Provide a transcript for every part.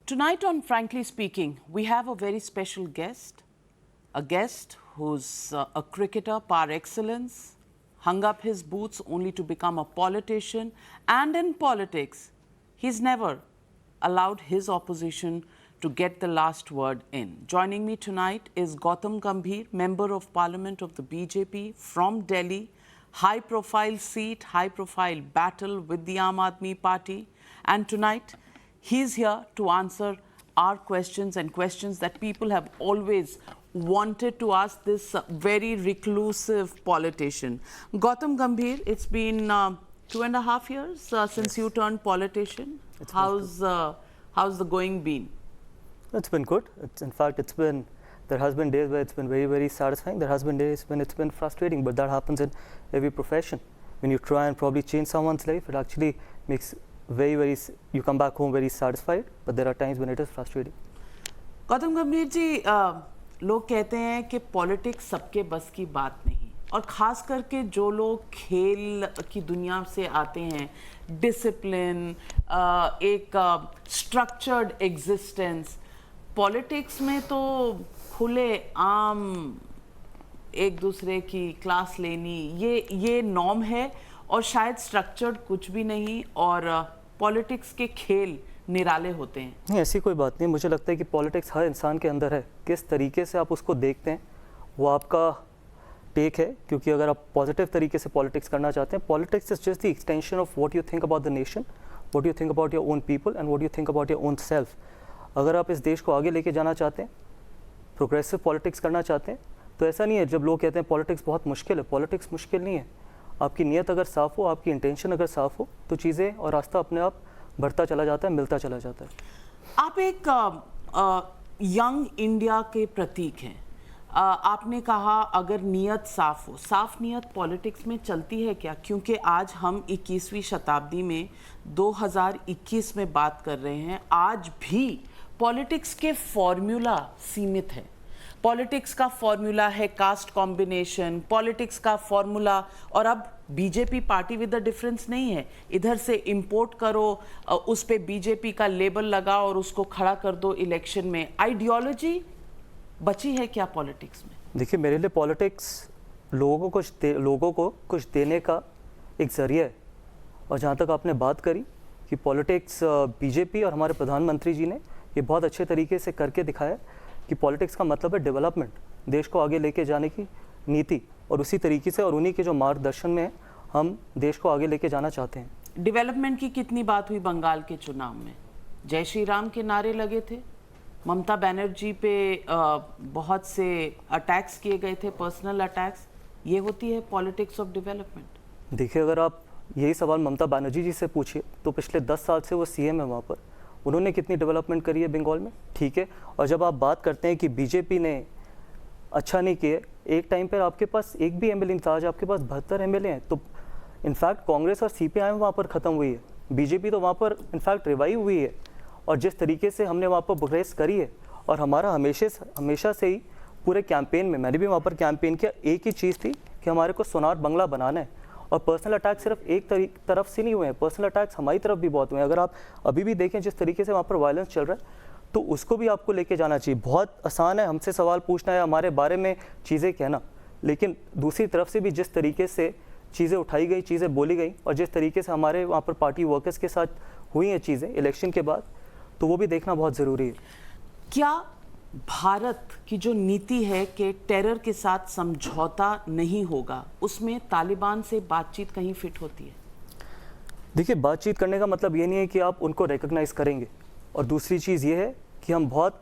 Tonight on Frankly Speaking, we have a very special guest, a guest who's a cricketer par excellence, hung up his boots only to become a politician, and in politics, he's never allowed his opposition to get the last word in. Joining me tonight is Gautam Gambhir, Member of Parliament of the BJP from Delhi, high-profile seat, high-profile battle with the Aam Aadmi Party, and tonight, he's here to answer our questions and questions that people have always wanted to ask this very reclusive politician. Gautam Gambhir, it's been 2.5 years since you turned politician. How's the going been? It's been good. There has been days where it's been very, very satisfying. There has been days when it's been frustrating, but that happens in every profession. When you try and probably change someone's life, it actually makes you come back home very satisfied, but there are times when it is frustrating. Gautam Gambhir जी, लोग कहते हैं कि politics सबके बस की बात नहीं, और ख़ास करके जो लोग खेल की दुनिया से आते हैं, डिसिप्लिन, एक स्ट्रक्चर्ड एग्जिस्टेंस, पॉलिटिक्स में तो खुले आम एक दूसरे की क्लास लेनी ये नॉर्म है, और शायद स्ट्रक्चर्ड कुछ भी नहीं, और पॉलिटिक्स के खेल निराले होते हैं। नहीं, ऐसी कोई बात नहीं। मुझे लगता है कि पॉलिटिक्स हर इंसान के अंदर है, किस तरीके से आप उसको देखते हैं वो आपका टेक है। क्योंकि अगर आप पॉजिटिव तरीके से पॉलिटिक्स करना चाहते हैं, politics is just the extension of what you think about the nation, what you think about your own people and what you think about your own self. अगर आप इस देश को आगे लेके जाना चाहते हैं, प्रोग्रेसिव पॉलिटिक्स करना चाहते हैं, तो ऐसा नहीं है जब लोग कहते हैं पॉलिटिक्स बहुत मुश्किल है। पॉलिटिक्स मुश्किल नहीं है। आपकी नीयत अगर साफ़ हो, आपकी इंटेंशन अगर साफ़ हो, तो चीज़ें और रास्ता अपने आप बढ़ता चला जाता है, मिलता चला जाता है। आप एक यंग इंडिया के प्रतीक हैं। आपने कहा अगर नीयत साफ़ हो, साफ़ नीयत पॉलिटिक्स में चलती है क्या? क्योंकि आज हम 21वीं शताब्दी में 2021 में बात कर रहे हैं, आज भी पॉलिटिक्स के फॉर्मूला सीमित है। पॉलिटिक्स का फॉर्मूला है कास्ट कॉम्बिनेशन, पॉलिटिक्स का फॉर्मूला, और अब BJP party with the difference नहीं है, इधर से इंपोर्ट करो, उस पे बीजेपी का लेबल लगाओ और उसको खड़ा कर दो इलेक्शन में। आइडियोलॉजी बची है क्या पॉलिटिक्स में? देखिए, मेरे लिए पॉलिटिक्स लोगों को कुछ देने का एक जरिया है। और जहाँ तक आपने बात करी कि पॉलिटिक्स, बीजेपी और हमारे प्रधानमंत्री जी ने ये बहुत अच्छे तरीके से करके दिखाया कि पॉलिटिक्स का मतलब है डेवलपमेंट, देश को आगे लेके जाने की नीति, और उसी तरीके से और उन्हीं के जो मार्गदर्शन में हम देश को आगे लेके जाना चाहते हैं। डेवलपमेंट की कितनी बात हुई बंगाल के चुनाव में? जय श्री राम के नारे लगे थे, ममता बनर्जी पे बहुत से अटैक्स किए गए थे, पर्सनल अटैक्स। ये होती है पॉलिटिक्स ऑफ डेवलपमेंट। देखिए, अगर आप यही सवाल ममता बनर्जी जी से पूछिए तो पिछले 10 साल से वो सीएम है वहाँ पर, उन्होंने कितनी डेवलपमेंट करी है बंगाल में, ठीक है। और जब आप बात करते हैं कि बीजेपी ने अच्छा नहीं किया, एक टाइम पर आपके पास एक भी एमएलए नहीं था, आज आपके पास 72 एमएलए हैं। तो इनफैक्ट कांग्रेस और सीपीआईएम वहाँ पर ख़त्म हुई है, बीजेपी तो वहाँ पर इनफैक्ट रिवाइव हुई है। और जिस तरीके से हमने वहाँ पर प्रोग्रेस करी है, और हमारा हमेशा से ही पूरे कैंपेन में, मैंने भी वहाँ पर कैंपेन किया, एक ही चीज़ थी कि हमारे को सोनार बंगला बनाना है। और पर्सनल अटैक सिर्फ एक तरफ से नहीं हुए हैं, पर्सनल अटैक्स हमारी तरफ भी बहुत हुए हैं। अगर आप अभी भी देखें जिस तरीके से वहाँ पर वायलेंस चल रहा है, तो उसको भी आपको लेके जाना चाहिए। बहुत आसान है हमसे सवाल पूछना है, हमारे बारे में चीज़ें कहना, लेकिन दूसरी तरफ से भी जिस तरीके से चीज़ें उठाई गई, चीज़ें बोली गई, और जिस तरीके से हमारे वहाँ पर पार्टी वर्कर्स के साथ हुई हैं चीज़ें इलेक्शन के बाद, तो वो भी देखना बहुत ज़रूरी है। क्या भारत की जो नीति है कि टेरर के साथ समझौता नहीं होगा, उसमें तालिबान से बातचीत कहीं फिट होती है? देखिए, बातचीत करने का मतलब ये नहीं है कि आप उनको रिकॉग्नाइज करेंगे, और दूसरी चीज़ ये है कि हम बहुत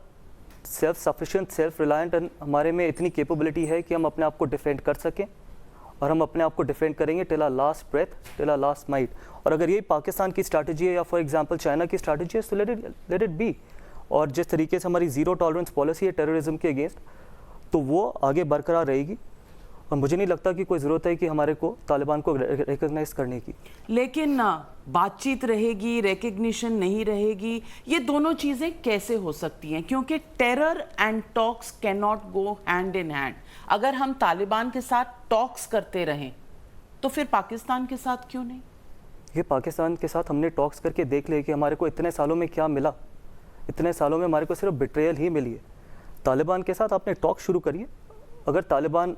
सेल्फ सफिशिएंट, सेल्फ रिलायंट, हमारे में इतनी कैपेबिलिटी है कि हम अपने आप को डिफेंड कर सकें, और हम अपने आप को डिफेंड करेंगे till our last breath, till our last might. और अगर यही पाकिस्तान की स्ट्रैटेजी है, या फॉर एग्जांपल चाइना की स्ट्रैटेजी है, तो लेट इट बी। और जिस तरीके से हमारी ज़ीरो टॉलरेंस पॉलिसी है टेररिज्म के अगेंस्ट, तो वो आगे बरकरार रहेगी। और मुझे नहीं लगता कि कोई ज़रूरत है कि हमारे को तालिबान को रिकॉग्नाइज करने की। लेकिन बातचीत रहेगी, रिकग्निशन नहीं रहेगी, ये दोनों चीज़ें कैसे हो सकती हैं? क्योंकि terror and talks can not go hand in hand. अगर हम तालिबान के साथ टॉक्स करते रहें, तो फिर पाकिस्तान के साथ क्यों नहीं? ये पाकिस्तान के साथ हमने टॉक्स करके देख लिया कि हमारे को इतने सालों में क्या मिला। इतने सालों में हमारे को सिर्फ बिट्रेयल ही मिली है। तालिबान के साथ आपने टॉक शुरू करिए। अगर तालिबान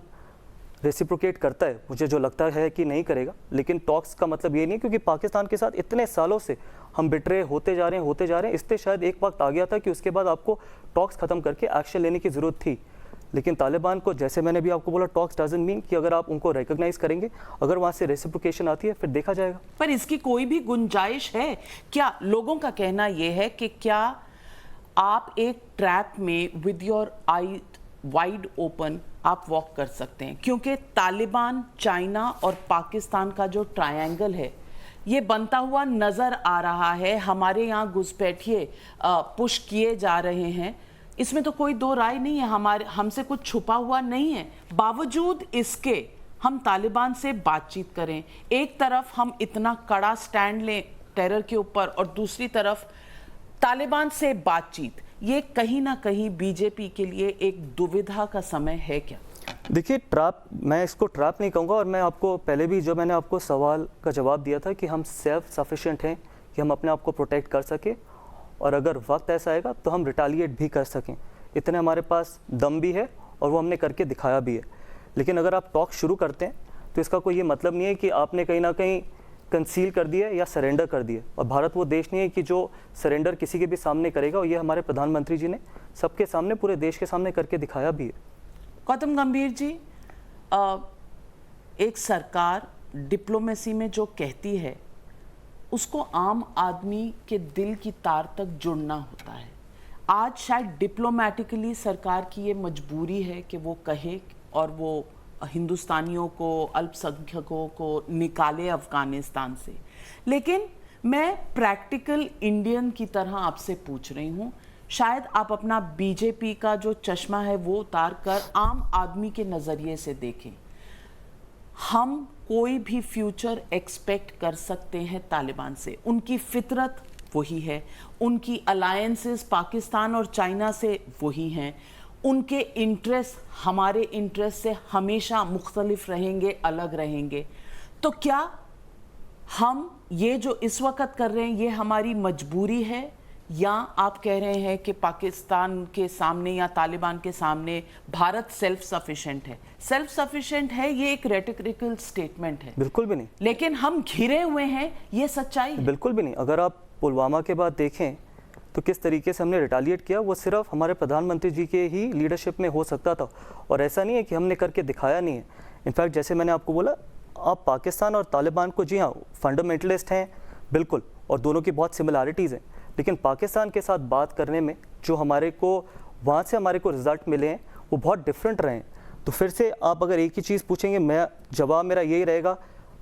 रेसिप्रोकेट करता है, मुझे जो लगता है कि नहीं करेगा, लेकिन टॉक्स का मतलब ये नहीं, क्योंकि पाकिस्तान के साथ इतने सालों से हम बिट्रे होते जा रहे हैं, इससे शायद एक वक्त आ गया था कि उसके बाद आपको टॉक्स ख़त्म करके एक्शन लेने की ज़रूरत थी। लेकिन तालिबान को, जैसे मैंने भी आपको बोला, टॉक्स डजंट मीन कि अगर आप उनको रिकॉग्नाइज करेंगे, अगर वहाँ से रेसिप्रोकेशन आती है फिर देखा जाएगा। पर इसकी कोई भी गुंजाइश है क्या? लोगों का कहना यह है कि क्या आप एक ट्रैप में with your I wide open आप वॉक कर सकते हैं, क्योंकि तालिबान, चाइना और पाकिस्तान का जो ट्रायंगल है ये बनता हुआ नजर आ रहा है। हमारे यहाँ घुसपैठिए पुश किए जा रहे हैं, इसमें तो कोई दो राय नहीं है, हमसे कुछ छुपा हुआ नहीं है। बावजूद इसके हम तालिबान से बातचीत करें, एक तरफ हम इतना कड़ा स्टैंड लें टेरर के ऊपर और दूसरी तरफ तालिबान से बातचीत, ये कहीं ना कहीं बीजेपी के लिए एक दुविधा का समय है क्या? देखिए, ट्रैप, मैं इसको ट्रैप नहीं कहूँगा, और मैं आपको पहले भी जो मैंने आपको सवाल का जवाब दिया था कि हम सेल्फ सफिशिएंट हैं कि हम अपने आप को प्रोटेक्ट कर सकें, और अगर वक्त ऐसा आएगा तो हम रिटालिएट भी कर सकें। इतने हमारे पास दम भी है और वो हमने करके दिखाया भी है। लेकिन अगर आप टॉक शुरू करते हैं तो इसका कोई ये मतलब नहीं है कि आपने कहीं ना कहीं कंसील कर दिया या सरेंडर कर दिया। और भारत वो देश नहीं है कि जो सरेंडर किसी के भी सामने करेगा, और ये हमारे प्रधानमंत्री जी ने सबके सामने, पूरे देश के सामने करके दिखाया भी है। गौतम गंभीर जी, एक सरकार डिप्लोमेसी में जो कहती है उसको आम आदमी के दिल की तार तक जुड़ना होता है। आज शायद डिप्लोमेटिकली सरकार की ये मजबूरी है कि वो कहे और वो हिंदुस्तानियों को, अल्पसंख्यकों को निकाले अफगानिस्तान से। लेकिन मैं प्रैक्टिकल इंडियन की तरह आपसे पूछ रही हूँ, शायद आप अपना बीजेपी का जो चश्मा है वो उतार कर आम आदमी के नज़रिए से देखें। हम कोई भी फ्यूचर एक्सपेक्ट कर सकते हैं तालिबान से, उनकी फितरत वही है, उनकी अलायंसेस पाकिस्तान और चाइना से वही हैं, उनके इंटरेस्ट हमारे इंटरेस्ट से हमेशा मुख्तलिफ रहेंगे, अलग रहेंगे। तो क्या हम ये जो इस वक्त कर रहे हैं ये हमारी मजबूरी है, या आप कह रहे हैं कि पाकिस्तान के सामने या तालिबान के सामने भारत सेल्फ सफिशिएंट है? सेल्फ सफिशिएंट है ये एक रेटोरिकल स्टेटमेंट है, बिल्कुल भी नहीं। लेकिन हम घिरे हुए हैं, ये सच्चाई है। बिल्कुल भी नहीं। अगर आप पुलवामा के बाद देखें तो किस तरीके से हमने रिटालिएट किया, वो सिर्फ हमारे प्रधानमंत्री जी के ही लीडरशिप में हो सकता था, और ऐसा नहीं है कि हमने करके दिखाया नहीं है। इनफैक्ट जैसे मैंने आपको बोला, आप पाकिस्तान और तालिबान को, जी हाँ, फंडामेंटलिस्ट हैं बिल्कुल, और दोनों की बहुत सिमिलैरिटीज़ हैं, लेकिन पाकिस्तान के साथ बात करने में जो हमारे को वहाँ से हमारे को रिजल्ट मिले हैं वो बहुत डिफरेंट रहे हैं। तो फिर से आप अगर एक ही चीज़ पूछेंगे, मैं जवाब मेरा यही रहेगा,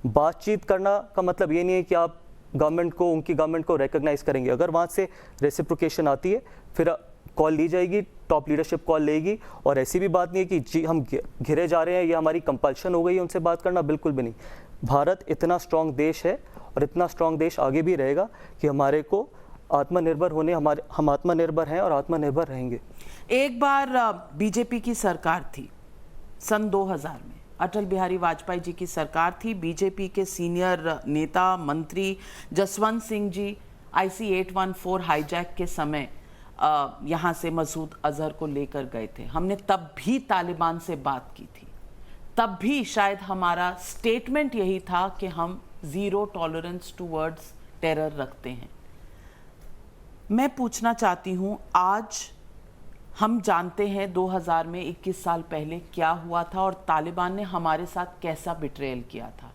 बातचीत करना का मतलब ये नहीं है कि आप गवर्नमेंट को, उनकी गवर्नमेंट को रिकॉग्नाइज करेंगे। अगर वहाँ से रेसिप्रोकेशन आती है फिर कॉल ली जाएगी, टॉप लीडरशिप कॉल लेगी, और ऐसी भी बात नहीं है कि जी हम घिरे जा रहे हैं, ये हमारी कंपल्शन हो गई है उनसे बात करना, बिल्कुल भी नहीं। भारत इतना स्ट्रॉन्ग देश है और इतना स्ट्रॉन्ग देश आगे भी रहेगा कि हमारे को आत्मनिर्भर होने, हम आत्मनिर्भर हैं और आत्मनिर्भर रहेंगे। एक बार बीजेपी की सरकार थी सन 2000 में, अटल बिहारी वाजपेयी जी की सरकार थी। बीजेपी के सीनियर नेता मंत्री जसवंत सिंह जी IC-814 हाईजैक के समय यहाँ से मसूद अजहर को लेकर गए थे। हमने तब भी तालिबान से बात की थी, तब भी शायद हमारा स्टेटमेंट यही था कि हम ज़ीरो टॉलरेंस टूवर्ड्स टेरर रखते हैं। मैं पूछना चाहती हूँ, आज हम जानते हैं 2000 में 21 साल पहले क्या हुआ था और तालिबान ने हमारे साथ कैसा बिट्रेयल किया था।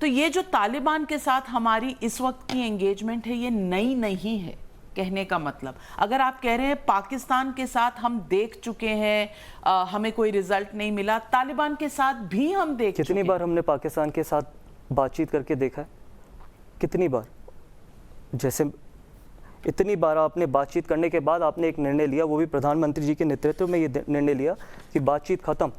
तो ये जो तालिबान के साथ हमारी इस वक्त की एंगेजमेंट है ये नई नहीं है, कहने का मतलब। अगर आप कह रहे हैं पाकिस्तान के साथ हम देख चुके हैं, हमें कोई रिजल्ट नहीं मिला, तालिबान के साथ भी हम देख चुके हैं। कितनी बार हमने पाकिस्तान के साथ बातचीत करके देखा है, कितनी बार? जैसे इतनी बार आपने बातचीत करने के बाद आपने एक निर्णय लिया, वो भी प्रधानमंत्री जी के नेतृत्व में ये निर्णय लिया कि बातचीत ख़त्म,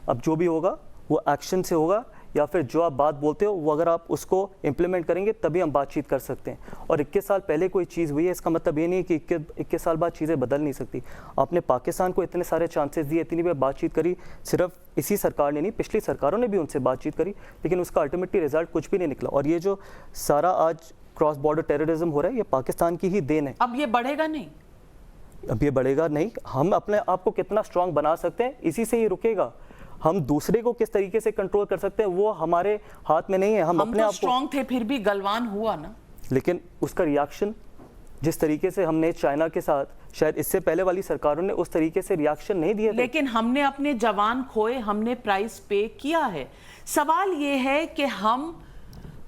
अब जो भी होगा वो एक्शन से होगा, या फिर जो आप बात बोलते हो वो अगर आप उसको इम्प्लीमेंट करेंगे तभी हम बातचीत कर सकते हैं। और 21 साल पहले कोई चीज़ हुई है इसका मतलब ये नहीं है कि 21 साल बाद चीज़ें बदल नहीं सकती। आपने पाकिस्तान को इतने सारे चांसेस दिए, इतनी बार बातचीत करी, सिर्फ इसी सरकार ने नहीं, पिछली सरकारों ने भी उनसे बातचीत करी, लेकिन उसका अल्टीमेटली रिजल्ट कुछ भी नहीं निकला। और ये जो सारा आज क्रॉस बॉर्डर टेररिज्म हो रहा है ये पाकिस्तान की ही देन है। अब ये बढ़ेगा नहीं, अब ये बढ़ेगा नहीं। हम अपने आप को कितना स्ट्रांग बना सकते हैं, इसी से ही रुकेगा। हम दूसरे को किस तरीके से कंट्रोल कर सकते हैं वो हमारे हाथ में नहीं है। हम अपने तो आप को, स्ट्रांग थे फिर भी गलवान हुआ ना। लेकिन उसका रिएक्शन जिस तरीके से हमने चाइना के साथ, शायद इससे पहले वाली सरकारों ने उस तरीके से रिएक्शन नहीं दिए थे। लेकिन हमने अपने जवान खोए, हमने प्राइस पे किया है। सवाल ये है कि हम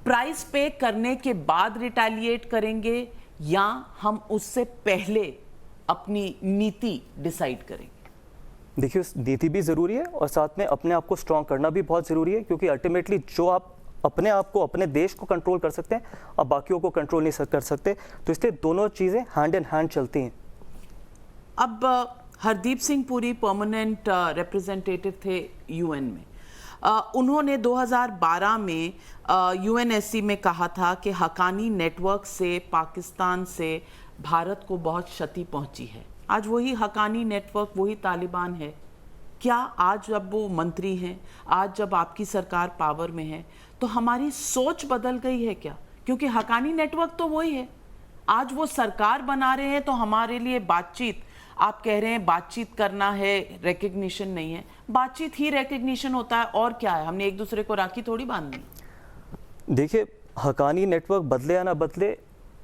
प्राइस पे करने के बाद रिटेलिएट करेंगे या हम उससे पहले अपनी नीति डिसाइड करेंगे। देखिए, उस नीति भी ज़रूरी है और साथ में अपने आप को स्ट्रांग करना भी बहुत ज़रूरी है, क्योंकि अल्टीमेटली जो आप अपने आप को, अपने देश को कंट्रोल कर सकते हैं, आप बाकियों को कंट्रोल नहीं कर सकते। तो इसलिए दोनों चीज़ें हैंड इन हैंड चलती हैं। अब हरदीप सिंह पुरी परमानेंट रिप्रेजेंटेटिव थे यूएन में। उन्होंने 2012 में यूएनएससी में कहा था कि हक्कानी नेटवर्क से पाकिस्तान से भारत को बहुत क्षति पहुंची है। आज वही हक्कानी नेटवर्क, वही तालिबान है। क्या आज जब वो मंत्री हैं, आज जब आपकी सरकार पावर में है, तो हमारी सोच बदल गई है क्या? क्योंकि हक्कानी नेटवर्क तो वही है। आज वो सरकार बना रहे हैं तो हमारे लिए बातचीत, आप कह रहे हैं बातचीत करना है, रिकग्निशन नहीं है। बातचीत ही रिकग्निशन होता है, और क्या है? हमने एक दूसरे को राखी थोड़ी बांधनी। देखिए, हक्कानी नेटवर्क बदले या ना बदले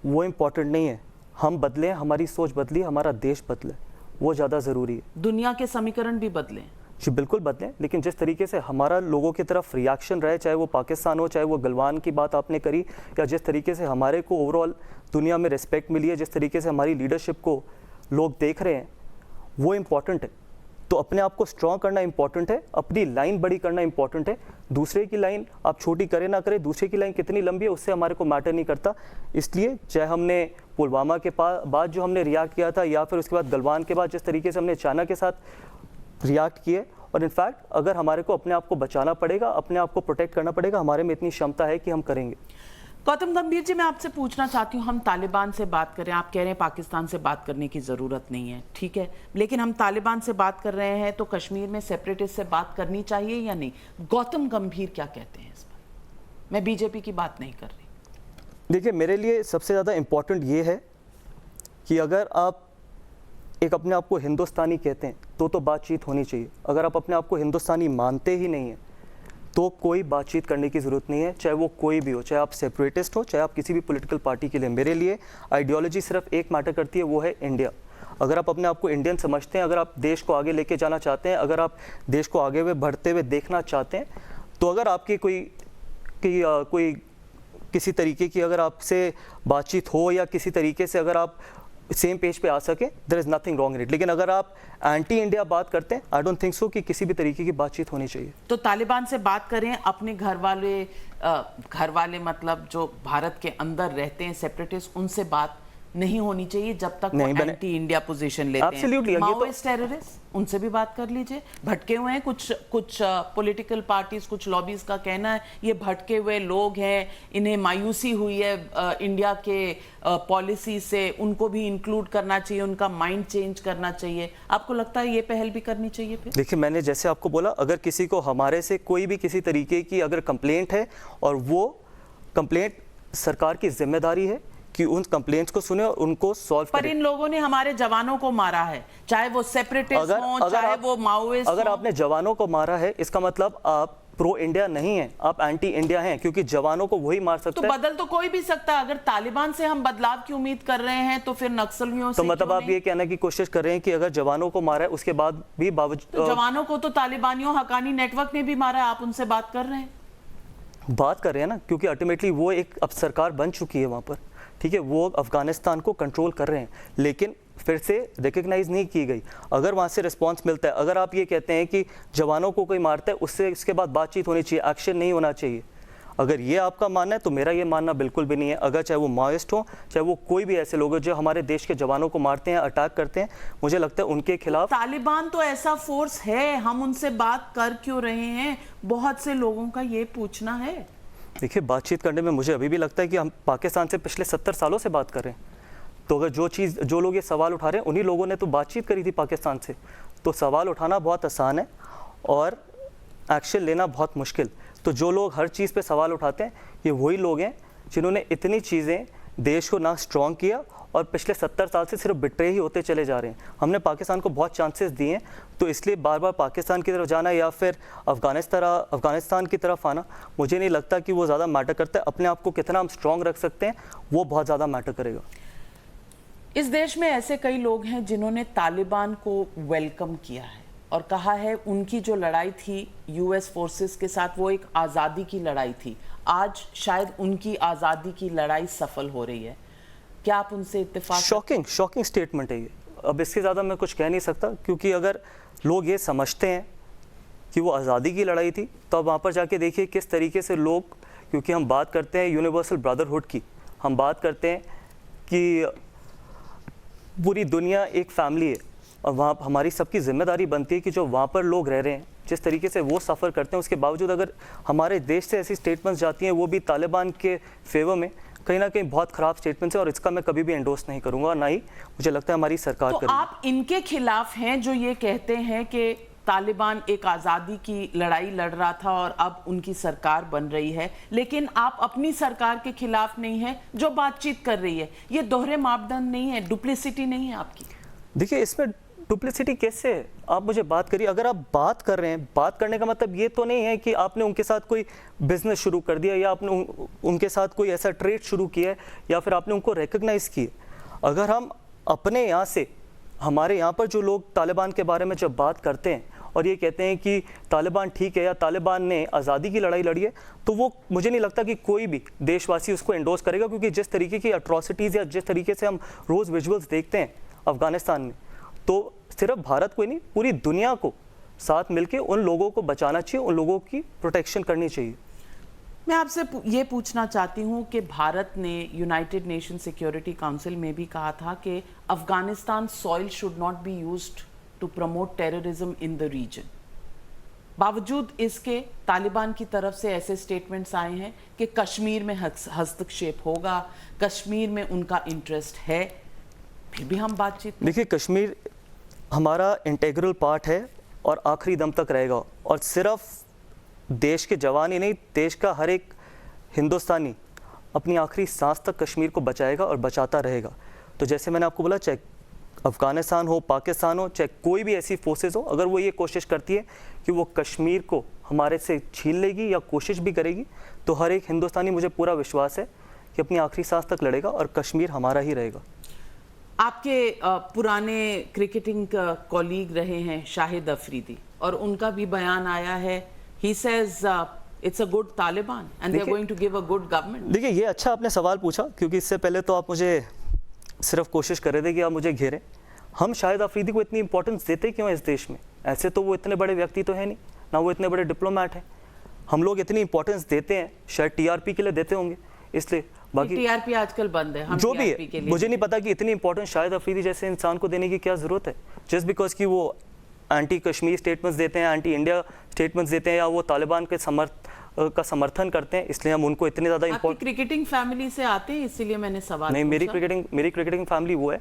वो इम्पोर्टेंट नहीं है। हम बदलें, हमारी सोच बदली, हमारा देश बदले, वो ज़्यादा ज़रूरी है। दुनिया के समीकरण भी बदलें जी बिल्कुल बदलें, लेकिन जिस तरीके से हमारा लोगों की तरफ रिएक्शन रहे, चाहे वो पाकिस्तान हो, चाहे वो गलवान की बात आपने करी, या जिस तरीके से हमारे को ओवरऑल दुनिया में रिस्पेक्ट मिली है, जिस तरीके से हमारी लीडरशिप को लोग देख रहे हैं, वो इम्पॉर्टेंट है। तो अपने आप को स्ट्रॉन्ग करना इंपॉर्टेंट है, अपनी लाइन बड़ी करना इंपॉर्टेंट है। दूसरे की लाइन आप छोटी करें ना करें, दूसरे की लाइन कितनी लंबी है उससे हमारे को मैटर नहीं करता। इसलिए चाहे हमने पुलवामा के बाद जो हमने रिएक्ट किया था, या फिर उसके बाद गलवान के बाद जिस तरीके से हमने चाइना के साथ रिएक्ट किए, और इनफैक्ट अगर हमारे को अपने आप को बचाना पड़ेगा, अपने आप को प्रोटेक्ट करना पड़ेगा, हमारे में इतनी क्षमता है कि हम करेंगे। गौतम गंभीर जी, मैं आपसे पूछना चाहती हूँ, हम तालिबान से बात करें, आप कह रहे हैं पाकिस्तान से बात करने की ज़रूरत नहीं है, ठीक है, लेकिन हम तालिबान से बात कर रहे हैं तो कश्मीर में सेपरेटिस्ट से बात करनी चाहिए या नहीं? गौतम गंभीर क्या कहते हैं इस पर? मैं बीजेपी की बात नहीं कर रही। देखिए, मेरे लिए सबसे ज़्यादा इम्पॉर्टेंट ये है कि अगर आप एक अपने आप को हिंदुस्तानी कहते हैं तो बातचीत होनी चाहिए। अगर आप अपने आप को हिंदुस्तानी मानते ही नहीं हैं तो कोई बातचीत करने की ज़रूरत नहीं है, चाहे वो कोई भी हो, चाहे आप सेपरेटिस्ट हो, चाहे आप किसी भी पॉलिटिकल पार्टी के लिए। मेरे लिए आइडियोलॉजी सिर्फ एक मैटर करती है, वो है इंडिया। अगर आप अपने आप को इंडियन समझते हैं, अगर आप देश को आगे लेके जाना चाहते हैं, अगर आप देश को आगे बढ़ते हुए देखना चाहते हैं, तो अगर आपकी कोई किसी तरीके की अगर आपसे बातचीत हो, या किसी तरीके से अगर आप सेम पेज पे आ सके, there is nothing wrong in it. लेकिन अगर आप एंटी इंडिया बात करते हैं, आई डोंट थिंक सो कि किसी भी तरीके की बातचीत होनी चाहिए। तो तालिबान से बात करें, अपने घर वाले मतलब जो भारत के अंदर रहते हैं सेपरेटिस्ट, उनसे बात नहीं होनी चाहिए जब तक वो एंटी इंडिया पोजीशन लेते हैं। माओइस्ट टेररिस्ट, उनसे भी बात कर लीजिए। भटके हुए हैं कुछ पॉलिटिकल पार्टीज, कुछ लॉबीज का कहना है ये भटके हुए लोग हैं, इन्हें मायूसी हुई है इंडिया के पॉलिसी से, उनको भी इंक्लूड करना चाहिए, उनका माइंड चेंज करना चाहिए। आपको लगता है ये पहल भी करनी चाहिए? फिर देखिए, मैंने जैसे आपको बोला, अगर किसी को हमारे से कोई भी किसी तरीके की अगर कंप्लेंट है, और वो कंप्लेंट सरकार की जिम्मेदारी है कि उन कंप्लेंट्स को सुने और उनको सॉल्व करें। पर इन लोगों ने हमारे जवानों को मारा है, चाहे वो सेपरेटिस्ट हों, चाहे वो माओइस्ट। अगर आपने जवानों को मारा है, इसका मतलब आप प्रो इंडिया नहीं है, आप एंटी इंडिया हैं, क्योंकि जवानों को वही मार सकता है। तो बदल तो कोई भी सकता है। अगर तालिबान से हम बदलाव की उम्मीद कर रहे हैं तो फिर नक्सलियों से तो मतलब आप ये कहने की कोशिश कर रहे हैं कि अगर जवानों को मारा है उसके बाद भी तो जवानों को तो तालिबानियों, हक्कानी नेटवर्क ने भी मारा है, आप उनसे बात कर रहे हैं? बात कर रहे हैं ना, क्योंकि अल्टीमेटली वो एक अब सरकार बन चुकी है वहाँ पर, ठीक है, वो अफगानिस्तान को कंट्रोल कर रहे हैं, लेकिन फिर से रिकग्नाइज नहीं की गई। अगर वहाँ से रिस्पांस मिलता है, अगर आप ये कहते हैं कि जवानों को कोई मारता है, उससे इसके बाद बातचीत होनी चाहिए, एक्शन नहीं होना चाहिए, अगर ये आपका मानना है तो मेरा ये मानना बिल्कुल भी नहीं है। अगर चाहे वो माओइस्ट हो, चाहे वो कोई भी ऐसे लोग हो जो हमारे देश के जवानों को मारते हैं, अटैक करते हैं, मुझे लगता है उनके खिलाफ। तालिबान तो ऐसा फोर्स है, हम उनसे बात कर क्यों रहे हैं? बहुत से लोगों का ये पूछना है। देखिए, बातचीत करने में मुझे अभी भी लगता है कि हम पाकिस्तान से पिछले 70 सालों से बात कर रहे हैं। तो अगर जो लोग ये सवाल उठा रहे हैं, उन्हीं लोगों ने तो बातचीत करी थी पाकिस्तान से। तो सवाल उठाना बहुत आसान है और एक्शन लेना बहुत मुश्किल। तो जो लोग हर चीज़ पे सवाल उठाते हैं, ये वही लोग हैं जिन्होंने इतनी चीज़ें देश को ना स्ट्रॉन्ग किया और पिछले 70 साल से सिर्फ बिट्रे ही होते चले जा रहे हैं। हमने पाकिस्तान को बहुत चांसेस दिए हैं, तो इसलिए बार बार पाकिस्तान की तरफ जाना या फिर अफ़गानिस्तान की तरफ आना, मुझे नहीं लगता कि वो ज़्यादा मैटर करता है। अपने आप को कितना हम स्ट्रॉन्ग रख सकते हैं वो बहुत ज़्यादा मैटर करेगा। इस देश में ऐसे कई लोग हैं जिन्होंने तालिबान को वेलकम किया है और कहा है उनकी जो लड़ाई थी यूएस फोर्सेस के साथ वो एक आज़ादी की लड़ाई थी, आज शायद उनकी आज़ादी की लड़ाई सफल हो रही है। क्या आप उनसे इत्तेफाक? शॉकिंग स्टेटमेंट है ये। अब इससे ज़्यादा मैं कुछ कह नहीं सकता, क्योंकि अगर लोग ये समझते हैं कि वो आज़ादी की लड़ाई थी तो अब वहाँ पर जाके देखिए किस तरीके से लोग, क्योंकि हम बात करते हैं यूनिवर्सल ब्रदरहुड की, हम बात करते हैं कि पूरी दुनिया एक फैमिली है और वहाँ हमारी सबकी जिम्मेदारी बनती है कि जो वहाँ पर लोग रह रहे हैं जिस तरीके से वो सफ़र करते हैं, उसके बावजूद अगर हमारे देश से ऐसी स्टेटमेंट्स जाती हैं वो भी तालिबान के फेवर में, कहीं ना कहीं बहुत ख़राब स्टेटमेंट्स है और इसका मैं कभी भी एंडोर्स नहीं करूँगा और ना ही मुझे लगता है हमारी सरकार तो करेगी। आप इनके खिलाफ हैं जो ये कहते हैं कि तालिबान एक आज़ादी की लड़ाई लड़ रहा था और अब उनकी सरकार बन रही है, लेकिन आप अपनी सरकार के खिलाफ नहीं है जो बातचीत कर रही है। ये दोहरे मापदंड नहीं है, डुप्लिसिटी नहीं है आपकी? देखिए, इसमें डुप्लिसिटी कैसे है? आप मुझे बात करिए। अगर आप बात कर रहे हैं, बात करने का मतलब ये तो नहीं है कि आपने उनके साथ कोई बिजनेस शुरू कर दिया या आपने उनके साथ कोई ऐसा ट्रेड शुरू किया है या फिर आपने उनको रिकग्नाइज किया। अगर हम अपने यहाँ से, हमारे यहाँ पर जो लोग तालिबान के बारे में जब बात करते हैं और ये कहते हैं कि तालिबान ठीक है या तालिबान ने आज़ादी की लड़ाई लड़ी है, तो वो मुझे नहीं लगता कि कोई भी देशवासी उसको एंडोर्स करेगा, क्योंकि जिस तरीके की अट्रॉसिटीज़ या जिस तरीके से हम रोज़ विजुअल्स देखते हैं अफ़गानिस्तान में, तो सिर्फ भारत को ही नहीं पूरी दुनिया को साथ मिलकर उन लोगों को बचाना चाहिए, उन लोगों की प्रोटेक्शन करनी चाहिए। मैं आपसे ये पूछना चाहती हूँ कि भारत ने यूनाइटेड नेशन सिक्योरिटी काउंसिल में भी कहा था कि Afghanistan soil should not be used to promote terrorism in the region. बावजूद इसके तालिबान की तरफ से ऐसे स्टेटमेंट्स आए हैं कि कश्मीर में हस्तक्षेप होगा, कश्मीर में उनका इंटरेस्ट है, फिर भी हम बातचीत। देखिए, कश्मीर हमारा इंटेग्रल पार्ट है और आखिरी दम तक रहेगा, और सिर्फ देश के जवान ही नहीं, देश का हर एक हिंदुस्तानी अपनी आखिरी सांस तक कश्मीर को बचाएगा और बचाता रहेगा। तो जैसे मैंने आपको बोला, चाहे अफ़गानिस्तान हो, पाकिस्तान हो, चाहे कोई भी ऐसी फोर्सेस हो, अगर वो ये कोशिश करती है कि वो कश्मीर को हमारे से छीन लेगी या कोशिश भी करेगी, तो हर एक हिंदुस्तानी, मुझे पूरा विश्वास है कि अपनी आखिरी सांस तक लड़ेगा और कश्मीर हमारा ही रहेगा। आपके पुराने क्रिकेटिंग कॉलीग रहे हैं शाहिद अफरीदी, और उनका भी बयान आया है, he says it's a good Taliban and they are going to give a good government। देखिए, ये अच्छा आपने सवाल पूछा, क्योंकि इससे पहले तो आप मुझे सिर्फ कोशिश कर रहे थे कि आप मुझे घेरें। हम शाहिद अफरीदी को इतनी इंपॉर्टेंस देते क्यों इस देश में? ऐसे तो वो इतने बड़े व्यक्ति तो है नहीं, ना वो इतने बड़े डिप्लोमेट हैं। हम लोग इतनी इंपॉर्टेंस देते हैं, शायद टीआरपी के लिए देते होंगे, इसलिए। बाकी टीआरपी आजकल बंद है, हम जो भी है, मुझे नहीं पता कि इतनी इंपॉर्टेंस शाहिद अफरीदी जैसे इंसान को देने की क्या ज़रूरत है, जस्ट बिकॉज कि वो एंटी कश्मीर स्टेटमेंट्स देते हैं, एंटी इंडिया स्टेटमेंट्स देते हैं, या वो तालिबान के समर्थन करते हैं, इसलिए हम उनको इतने ज़्यादा इंपॉर्टेंट। क्रिकेटिंग फैमिली से आते हैं, इसीलिए मैंने सवाल नहीं, मेरी क्रिकेटिंग फैमिली वो है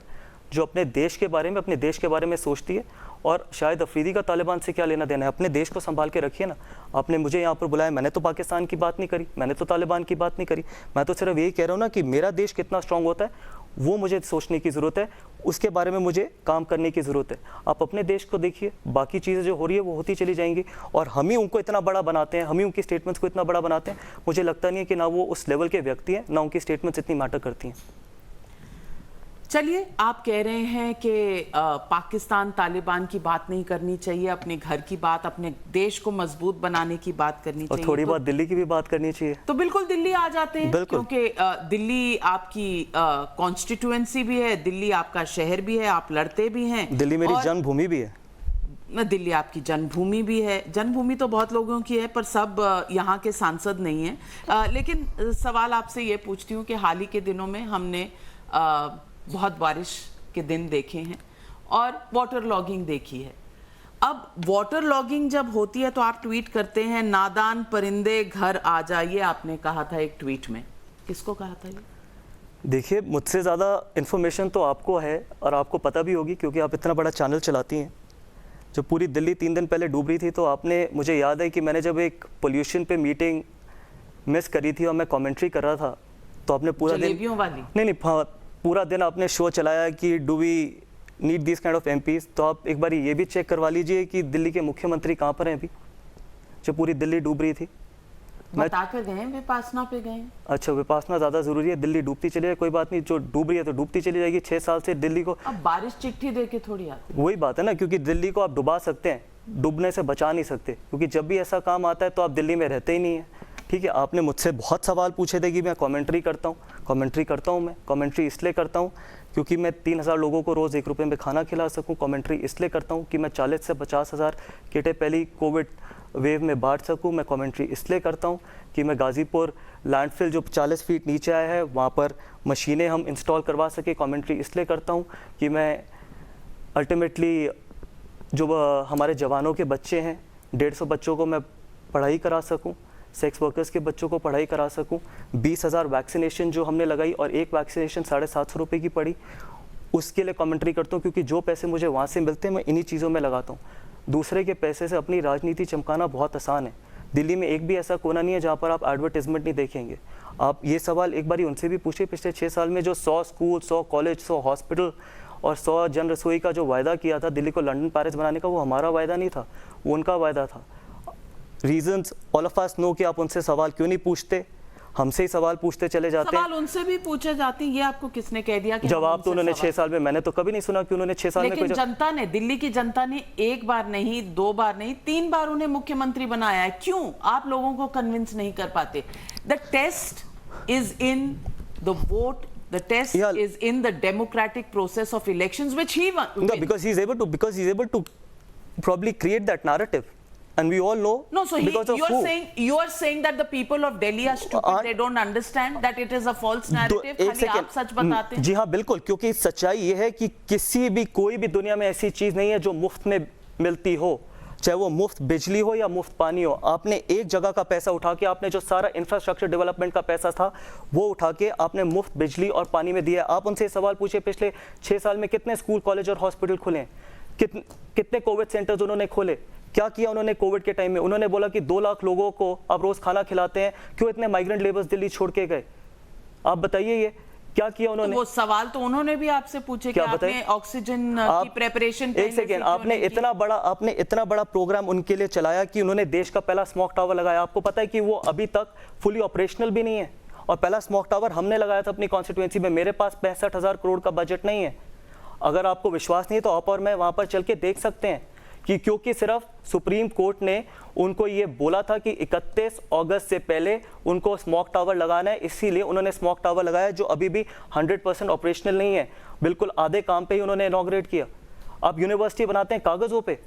जो अपने देश के बारे में, अपने देश के बारे में सोचती है। और शाहिद अफरीदी का तालिबान से क्या लेना देना है? अपने देश को संभाल के रखिए ना। आपने मुझे यहाँ पर बुलाया, मैंने तो पाकिस्तान की बात नहीं करी, मैंने तो तालिबान की बात नहीं करी, मैं तो सिर्फ यही कह रहा हूँ ना कि मेरा देश कितना स्ट्रांग होता है वो मुझे सोचने की ज़रूरत है, उसके बारे में मुझे काम करने की ज़रूरत है। आप अपने देश को देखिए, बाकी चीज़ें जो हो रही है वो होती चली जाएंगी, और हम ही उनको इतना बड़ा बनाते हैं, हम ही उनकी स्टेटमेंट्स को इतना बड़ा बनाते हैं। मुझे लगता नहीं है कि ना वो उस लेवल के व्यक्ति हैं, ना उनकी स्टेटमेंट्स इतनी मैटर करती हैं। चलिए, आप कह रहे हैं कि पाकिस्तान तालिबान की बात नहीं करनी चाहिए, अपने घर की बात, अपने देश को मजबूत बनाने की बात करनी चाहिए, और थोड़ी बहुत दिल्ली की भी बात करनी चाहिए। तो बिल्कुल दिल्ली आ जाते हैं, क्योंकि दिल्ली आपकी कॉन्स्टिट्यूएंसी भी है, दिल्ली आपका शहर भी है, आप लड़ते भी हैं, दिल्ली मेरी जन्मभूमि भी है। दिल्ली आपकी जन्मभूमि भी है। जन्मभूमि तो बहुत लोगों की है, पर सब यहाँ के सांसद नहीं है। लेकिन सवाल आपसे ये पूछती हूँ कि हाल ही के दिनों में हमने बहुत बारिश के दिन देखे हैं और वाटर लॉगिंग देखी है। अब वाटर लॉगिंग जब होती है तो आप ट्वीट करते हैं, नादान परिंदे घर आ जाइए, आपने कहा था एक ट्वीट में। किसको कहा था ये? देखिए, मुझसे ज़्यादा इन्फॉर्मेशन तो आपको है और आपको पता भी होगी, क्योंकि आप इतना बड़ा चैनल चलाती हैं। जब पूरी दिल्ली 3 दिन पहले डूब रही थी, तो आपने, मुझे याद है कि मैंने जब एक पोल्यूशन पे मीटिंग मिस करी थी और मैं कमेंट्री कर रहा था, तो आपने पूरा दिन जलेबियों वाली? नहीं, पूरा दिन आपने शो चलाया कि do we need this kind of MPs, तो आप एक बार ये भी चेक करवा लीजिए कि दिल्ली के मुख्यमंत्री कहाँ पर हैं अभी, जो पूरी दिल्ली डूब रही थी। बता कर गए, विपासना पे गए। अच्छा, विपासना ज़्यादा ज़रूरी है, दिल्ली डूबती चली जाए, कोई बात नहीं, जो डूब रही है तो डूबती चली जाएगी। 6 साल से दिल्ली को, अब बारिश चिट्ठी दे के थोड़ी आती। वही बात है ना, क्योंकि दिल्ली को आप डुबा सकते हैं, डूबने से बचा नहीं सकते, क्योंकि जब भी ऐसा काम आता है तो आप दिल्ली में रहते ही नहीं है। ठीक है, आपने मुझसे बहुत सवाल पूछे थे कि मैं कमेंट्री करता हूँ। मैं कमेंट्री इसलिए करता हूँ क्योंकि मैं 3000 लोगों को रोज़ 1 रुपये में खाना खिला सकूँ। कमेंट्री इसलिए करता हूँ कि मैं 40 से 50 हज़ार किटें पहली कोविड वेव में बांट सकूँ। मैं कमेंट्री इसलिए करता हूँ कि मैं गाज़ीपुर लैंडफिल जो 40 फीट नीचे आया है वहाँ पर मशीनें हम इंस्टॉल करवा सके। कमेंट्री इसलिए करता हूँ कि मैं अल्टीमेटली जो हमारे जवानों के बच्चे हैं, 150 बच्चों को मैं पढ़ाई करा सकूँ, सेक्स वर्कर्स के बच्चों को पढ़ाई करा सकूं। 20,000 वैक्सीनेशन जो हमने लगाई और एक वैक्सीनेशन 750 रुपये की पड़ी, उसके लिए कमेंट्री करता हूं, क्योंकि जो पैसे मुझे वहाँ से मिलते हैं मैं इन्हीं चीज़ों में लगाता हूँ। दूसरे के पैसे से अपनी राजनीति चमकाना बहुत आसान है। दिल्ली में एक भी ऐसा कोना नहीं है जहाँ पर आप एडवर्टीजमेंट नहीं देखेंगे। आप ये सवाल एक बारी उनसे भी पूछिए, पिछले 6 साल में जो 100 स्कूल, 100 कॉलेज, 100 हॉस्पिटल और 100 जन रसोई का जो वायदा किया था दिल्ली को लंदन पेरिस बनाने का, वो हमारा वायदा नहीं था, वो उनका वायदा था। Reasons all of us know कि आप उनसे सवाल क्यों नहीं पूछते, हमसे ही सवाल पूछते चले जाते हैं। सवाल उनसे भी पूछे जाते हैं, ये आपको किसने कह दिया कि जवाब तो उन्होंने 6 साल में, मैंने तो कभी नहीं सुना कि उन्होंने 6 साल में लेकिन जनता ने, दिल्ली की जनता ने 1 बार नहीं, 2 बार नहीं, 3 बार उन्हें मुख्यमंत्री बनाया है। क्यों आप लोगों को कन्विंस नहीं कर पाते? The test is in the vote, the test is in the democratic process of elections which he won. No, because he's able to probably create that narrative. And we all know. No, so because you are saying that the people of Delhi are stupid. They don't understand that it is a false narrative. खाली आप सच बताते हैं। जी हाँ, बिल्कुल, क्योंकि सच्चाई ये है कि कोई भी दुनिया में ऐसी चीज नहीं है जो मुफ्त में मिलती हो, चाहे वो मुफ्त बिजली हो या मुफ्त पानी हो। आपने एक जगह का पैसा उठा के, आपने जो सारा इंफ्रास्ट्रक्चर डेवलपमेंट का पैसा था वो उठा के आपने मुफ्त बिजली और पानी में दिया। आप उनसे सवाल पूछे पिछले 6 साल में कितने स्कूल, कॉलेज और हॉस्पिटल खुले हैं, कितने कोविड सेंटर्स उन्होंने खोले, क्या किया उन्होंने कोविड के टाइम में? उन्होंने बोला कि 2 लाख लोगों को आप रोज खाना खिलाते हैं, क्यों इतने माइग्रेंट लेबर्स दिल्ली छोड़ के गए? आप बताइए, ये क्या किया उन्होंने? तो वो सवाल तो उन्होंने भी आपसे पूछे कि आपने ऑक्सीजन की प्रिपरेशन, एक सेकेंड, आपने इतना बड़ा प्रोग्राम उनके लिए चलाया कि उन्होंने देश का पहला स्मोक टावर लगाया। आपको पता है कि वो अभी तक फुली ऑपरेशनल भी नहीं है, और पहला स्मोक टावर हमने लगाया था अपनी कॉन्स्टिट्यूएंसी में। मेरे पास 65,000 करोड़ का बजट नहीं है। अगर आपको विश्वास नहीं है तो आप और मैं वहां पर चल के देख सकते हैं कि क्योंकि सिर्फ सुप्रीम कोर्ट ने उनको ये बोला था कि 31 अगस्त से पहले उनको स्मोक टावर लगाना है, इसीलिए उन्होंने स्मोक टावर लगाया, जो अभी भी 100% ऑपरेशनल नहीं है। बिल्कुल आधे काम पे ही उन्होंने इनॉग्रेट किया। आप यूनिवर्सिटी बनाते हैं कागजों पे,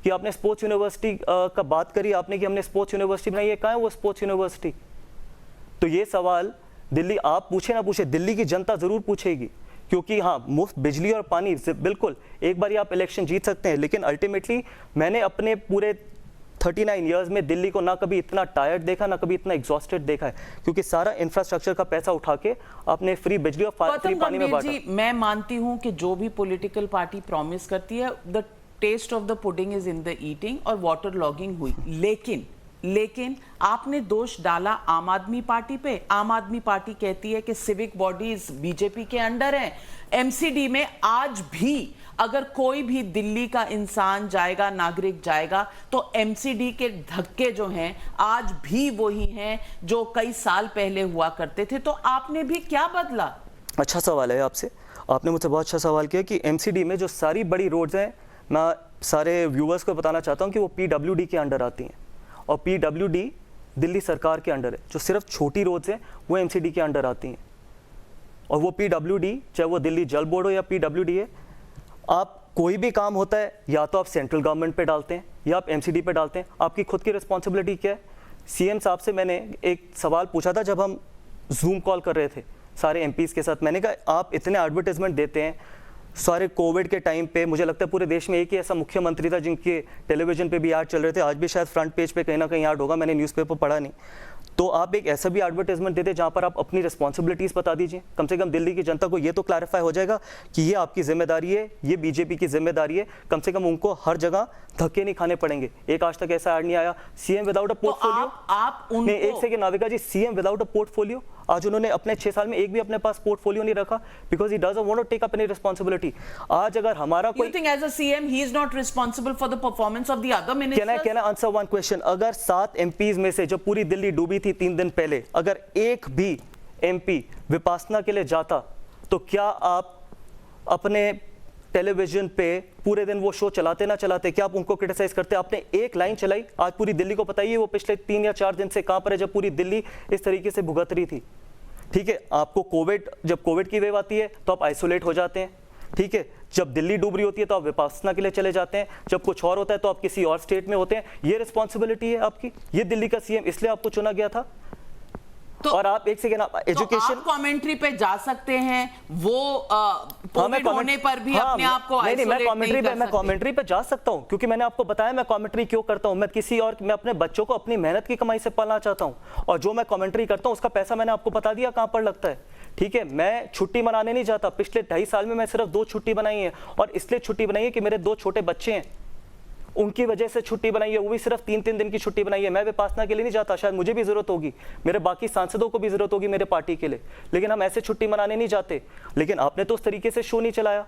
कि आपने स्पोर्ट्स यूनिवर्सिटी का बात करी आपने कि हमने स्पोर्ट्स यूनिवर्सिटी बनाई है, कहाँ है वो स्पोर्ट्स यूनिवर्सिटी? तो ये सवाल दिल्ली आप पूछे ना पूछे, दिल्ली की जनता जरूर पूछेगी, क्योंकि हाँ, मुफ्त बिजली और पानी बिल्कुल एक बार आप इलेक्शन जीत सकते हैं, लेकिन अल्टीमेटली मैंने अपने पूरे 39 इयर्स में दिल्ली को ना कभी इतना टायर्ड देखा, ना कभी इतना एग्जॉस्टेड देखा है, क्योंकि सारा इंफ्रास्ट्रक्चर का पैसा उठा के आपने फ्री बिजली और फ्री पानी में बांटा। मैं मानती हूं कि जो भी पॉलिटिकल पार्टी प्रॉमिस करती है, the test of the pudding is in the eating, और वाटर लॉगिंग हुई। लेकिन आपने दोष डाला आम आदमी पार्टी पे। आम आदमी पार्टी कहती है कि सिविक बॉडीज बीजेपी के अंडर हैं। एमसीडी में आज भी अगर कोई भी दिल्ली का इंसान जाएगा, नागरिक जाएगा, तो एमसीडी के धक्के जो हैं आज भी वही हैं जो कई साल पहले हुआ करते थे। तो आपने भी क्या बदला? अच्छा सवाल है आपसे, आपने मुझसे बहुत अच्छा सवाल किया कि एमसीडी में जो सारी बड़ी रोड्स हैं, मैं सारे व्यूअर्स को बताना चाहता हूँ कि वो पीडब्ल्यूडी के अंडर आती हैं, और पीडब्ल्यूडी दिल्ली सरकार के अंडर है। जो सिर्फ छोटी रोड्स हैं वो एमसीडी के अंडर आती हैं, और वो पीडब्ल्यूडी, चाहे वो दिल्ली जल बोर्ड हो या पीडब्ल्यूडी है, आप कोई भी काम होता है या तो आप सेंट्रल गवर्नमेंट पे डालते हैं या आप एमसीडी पे डालते हैं। आपकी खुद की रिस्पॉन्सिबिलिटी क्या है? सीएम साहब से मैंने एक सवाल पूछा था जब हम जूम कॉल कर रहे थे सारे एमपीज के साथ। मैंने कहा आप इतने एडवर्टाइजमेंट देते हैं सारे कोविड के टाइम पे, मुझे लगता है पूरे देश में एक ही ऐसा मुख्यमंत्री था जिनके टेलीविजन पे भी ऐड चल रहे थे, आज भी शायद फ्रंट पेज पे कहीं ना कहीं ऐड होगा, मैंने न्यूज़पेपर पढ़ा नहीं। तो आप एक ऐसा भी एडवर्टाइजमेंट देते जहां पर आप अपनी रिस्पॉन्सिबिलिटीज़ बता दीजिए, कम से कम दिल्ली की जनता को ये तो क्लैरिफाई हो जाएगा कि ये आपकी जिम्मेदारी है, ये बीजेपी की जिम्मेदारी है। कम से कम उनको हर जगह धक्के नहीं खाने पड़ेंगे। एक आज तक ऐसा ऐड नहीं आया, सीएम विदाउट अ पोर्टफोलियो। आप उनको, एक second Navika ji, CM without a portfolio, आज उन्होंने अपने 6 साल में एक भी अपने पास पोर्टफोलियो नहीं रखा, because he doesn't want to take up any responsibility. आज अगर हमारा कोई, You think as a CM he is not responsible for the performance of the other ministers? can I answer one question? अगर 7 MPs में से जब पूरी दिल्ली डूबी थी 3 दिन पहले, अगर एक भी MP विपासना के लिए जाता, तो क्या आप अपने टेलीविजन पे पूरे दिन वो शो चलाते ना चलाते? क्या आप उनको क्रिटिसाइज करते? आपने एक लाइन चलाई, आज पूरी दिल्ली को पता ही है वो पिछले 3 या 4 दिन से कहां पर है, जब पूरी दिल्ली इस तरीके से भुगत रही थी। ठीक है, आपको जब कोविड की वेव आती है तो आप आइसोलेट हो जाते हैं। ठीक है, जब दिल्ली डूब रही होती है तो आप विपासना के लिए चले जाते हैं, जब कुछ और होता है तो आप किसी और स्टेट में होते हैं। ये रिस्पॉन्सिबिलिटी है आपकी, ये दिल्ली का CM इसलिए आपको चुना गया था। तो, और आप एक सेकेंड, आप एजुकेशन, तो आप कमेंट्री पे जा सकते हैं, वो कोविड होने पर भी अपने आप को आइसोलेट नहीं कर सकते। मैं कमेंट्री पे जा सकता हूं, क्योंकि मैंने आपको बताया मैं कमेंट्री क्यों करता हूं। मैं अपने बच्चों को अपनी मेहनत की कमाई से पालना चाहता हूं, और जो मैं कमेंट्री करता हूं उसका पैसा मैंने आपको बता दिया कहां पर लगता है। ठीक है, मैं छुट्टी मनाने नहीं जाता। पिछले 2.5 साल में मैं सिर्फ 2 छुट्टी बनाई है, और इसलिए छुट्टी बनाई है कि मेरे 2 छोटे बच्चे हैं, उनकी वजह से छुट्टी बनाई है, वो भी सिर्फ 3-3 दिन की छुट्टी बनाई है। मैं विपासना के लिए नहीं जाता, शायद मुझे भी जरूरत होगी, मेरे बाकी सांसदों को भी जरूरत होगी मेरे पार्टी के लिए, लेकिन हम ऐसे छुट्टी मनाने नहीं जाते। लेकिन आपने तो उस तरीके से शो नहीं चलाया।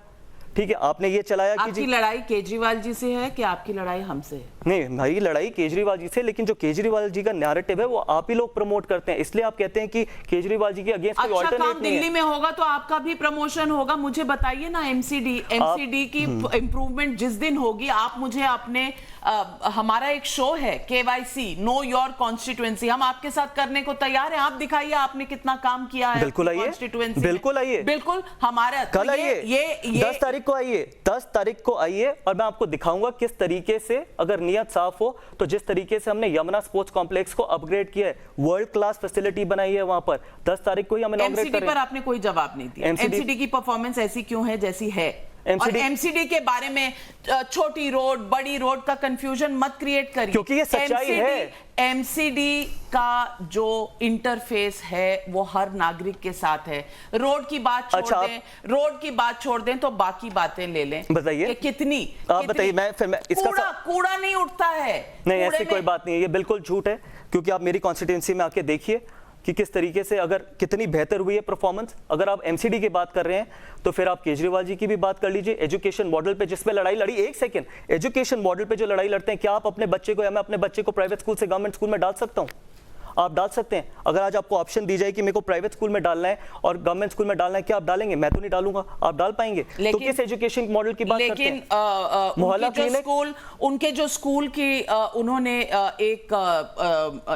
ठीक है, आपने ये चलाया कि आपकी लड़ाई केजरीवाल जी से है कि आपकी लड़ाई हमसे है? नहीं, मेरी लड़ाई केजरीवाल जी से, लेकिन जो केजरीवाल जी का नैरेटिव है वो आप ही लोग प्रमोट करते हैं, इसलिए आप कहते हैं कि केजरीवाल जी के अगेंस्ट कोई अच्छा, अल्टरनेट काम नहीं है। दिल्ली में होगा तो आपका भी प्रमोशन होगा। मुझे बताइए ना, एमसीडी की इंप्रूवमेंट जिस दिन होगी, आप मुझे अपने हमारा एक शो है KYC, नो योर कॉन्स्टिट्यूएंसी, हम आपके साथ करने को तैयार हैं। आप दिखाइए आपने कितना काम किया है। बिल्कुल आइए, बिल्कुल आइए, बिल्कुल हमारा कल आइए, ये 10 तारीख को आइए, 10 तारीख को आइए, और मैं आपको दिखाऊंगा किस तरीके से, अगर नियत साफ हो तो, जिस तरीके से हमने यमुना स्पोर्ट्स कॉम्प्लेक्स को अपग्रेड किया है, वर्ल्ड क्लास फैसिलिटी बनाई है वहां पर। 10 तारीख को ही हम इनॉग्रेट एमसीडी पर आपने कोई जवाब नहीं दिया। एमसीडी की परफॉर्मेंस ऐसी क्यों है जैसी है? और एमसीडी के बारे में छोटी रोड बड़ी रोड का कंफ्यूजन मत क्रिएट करिए, क्योंकि ये सच्चाई है। एमसीडी का जो इंटरफेस है वो हर नागरिक के साथ है। रोड की बात छोड़ दें तो बाकी बातें ले लें। बताइए कितनी, आप बताइए, मैं इसका कूड़ा नहीं उठता है। नहीं, ऐसी कोई बात नहीं है, ये बिल्कुल झूठ है, क्योंकि आप मेरी कॉन्स्टिट्यूंसी में आके देखिए कि किस तरीके से, अगर कितनी बेहतर हुई है परफॉर्मेंस। अगर आप एमसीडी की बात कर रहे हैं तो फिर आप केजरीवाल जी की भी बात कर लीजिए। एजुकेशन मॉडल पे जिस पे लड़ाई लड़ी, एक सेकंड, एजुकेशन मॉडल पे जो लड़ाई लड़ते हैं, क्या आप अपने बच्चे को या मैं अपने बच्चे को प्राइवेट स्कूल से गवर्नमेंट स्कूल में डाल सकता हूं? आप डाल सकते हैं। अगर आज आपको ऑप्शन दी जाए कि मेरे को प्राइवेट स्कूल में डालना है और गवर्नमेंट स्कूल में डालना है, क्या आप डालेंगे? मैं तो नहीं डालूंगा, आप डाल पाएंगे? तो किस एजुकेशन मॉडल की बात करते हैं? मोहल्ला क्लिनिक, उनके जो स्कूल की उन्होंने एक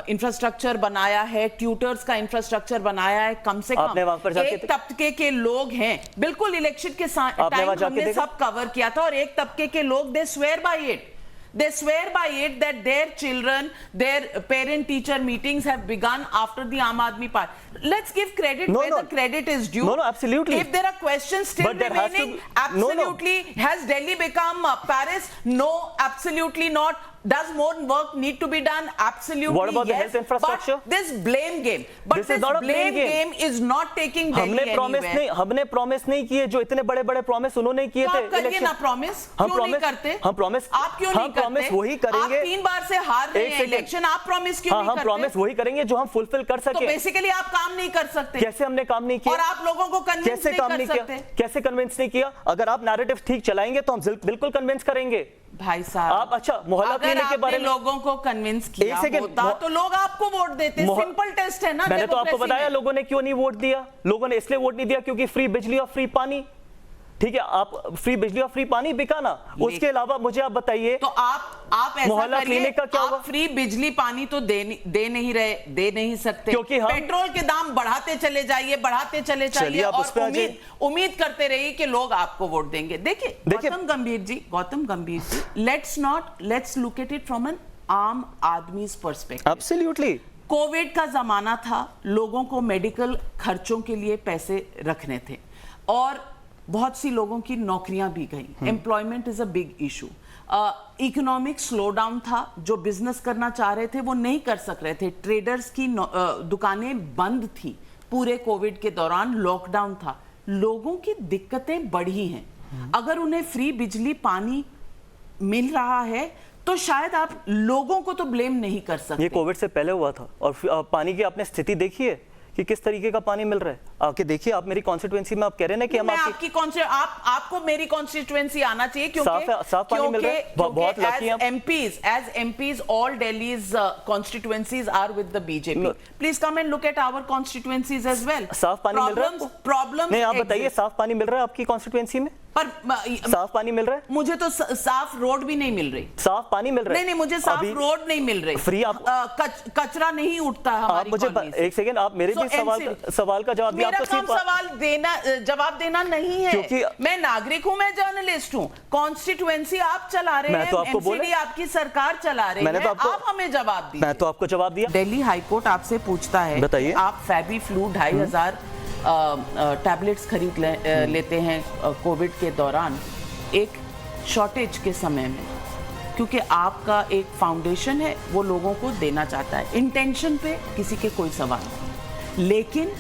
इंफ्रास्ट्रक्चर बनाया है, ट्यूटर्स का इंफ्रास्ट्रक्चर बनाया है, कम से कम एक तबके के लोग हैं, बिल्कुल इलेक्शन के टाइम हमने सब कवर किया था, और एक तबके के लोग they swear by it, they swear by it that their children, their parent teacher meetings have begun after the Aam Aadmi Party. Let's give credit where the credit is due. No, absolutely. If there are questions still remaining, absolutely. Has Delhi become Paris? No, absolutely not. Does more work need to be done? Absolutely. What about the health infrastructure? But this blame game, blame game is not taking Delhi anywhere. हमने promise नहीं किए, जो इतने बड़े-बड़े promise उन्होंने किए थे। आप करिए ना प्रॉमिस, क्यों नहीं करते? हम प्रॉमिस, आप क्यों नहीं करते? प्रॉमिस वही करेंगे। आप 3 बार से हार रहे हैं इलेक्शन, आप प्रॉमिस क्यों नहीं करते? हम प्रॉमिस वही करेंगे जो हम फुलफिल कर सके। तो बेसिकली आप काम नहीं कर सकते। कैसे हमने काम नहीं किया? और आप लोगों को कन्विंस नहीं कर सकते। कैसे कन्विंस नहीं किया? अगर आप नैरेटिव ठीक चलाएंगे तो हम बिल्कुल कन्विंस करेंगे। भाई साहब, आप अच्छा मोहल्ला क्लिनिक के बारे में लोगों को कन्विंस किया होता तो लोग आपको वोट देते। सिंपल टेस्ट है ना। मैंने तो आपको बताया लोगों ने क्यों नहीं वोट दिया। लोगों ने इसलिए वोट नहीं दिया क्योंकि फ्री बिजली और फ्री पानी। ठीक है, आप फ्री बिजली और फ्री पानी बिका ना, उसके अलावा मुझे आप बताइए तो आप ऐसा करिए, आप फ्री बिजली पानी तो दे नहीं सकते, क्योंकि हम पेट्रोल के दाम बढ़ाते चले जाइए और उम्मीद करते रहिए कि लोग आपको वोट देंगे। देखिए Gautam Gambhir ji, let's look at it from an aam aadmi perspective. Absolutely. Covid का जमाना था, लोगों को मेडिकल खर्चों के लिए पैसे रखने थे और बहुत सी लोगों की नौकरियां भी गई। Employment is a big issue. Economic slow down था, जो बिजनेस करना चाह रहे थे वो नहीं कर सक रहे थे। ट्रेडर्स की दुकानें बंद थी पूरे कोविड के दौरान, लॉकडाउन था, लोगों की दिक्कतें बढ़ी हैं। अगर उन्हें फ्री बिजली पानी मिल रहा है तो शायद आप लोगों को तो ब्लेम नहीं कर सकते। ये कोविड से पहले हुआ था और पानी की आपने स्थिति देखी है कि किस तरीके का पानी मिल रहा है। आके देखिए, आप मेरी कॉन्स्टिट्यूएंसी में आप कह रहे हैं ना कि हम आपको मेरी कॉन्स्टिट्यूएंसी आना चाहिए, क्योंकि साफ पानी मिल रहा है। बहुत लकी हैं आप। as MPs all Delhi's constituencies are with the BJP. Please come and look at our constituencies as well. साफ पानी मिल रहा है? Problems नहीं, आप बताइए, साफ पानी मिल रहा है आपकी कॉन्स्टिट्यूएंसी में? पर साफ पानी मिल रहा है? मुझे तो साफ रोड भी नहीं मिल रही। साफ पानी मिल रहा है? नहीं, मुझे साफ रोड नहीं मिल रही। फ्री आप कचरा नहीं उठता हमारी आप मुझे एक सेकंड, आप मेरे भी सवाल का जवाब दिया। मेरा काम जवाब देना नहीं है, क्योंकि मैं नागरिक हूं, मैं जर्नलिस्ट हूं। कॉन्स्टिट्यूएंसी आप चला रहे हैं, एमसीडी आपकी सरकार चला रही है, आप हमें जवाब दीजिए। मैं तो आपको जवाब दिया। दिल्ली हाईकोर्ट आपसे पूछता है, बताइए, आप फैबीफ्लू 2500 टैबलेट्स खरीद लेते हैं कोविड के दौरान एक शॉर्टेज के समय में, क्योंकि आपका एक फाउंडेशन है, वो लोगों को देना चाहता है। इंटेंशन पे किसी के कोई सवाल नहीं, लेकिन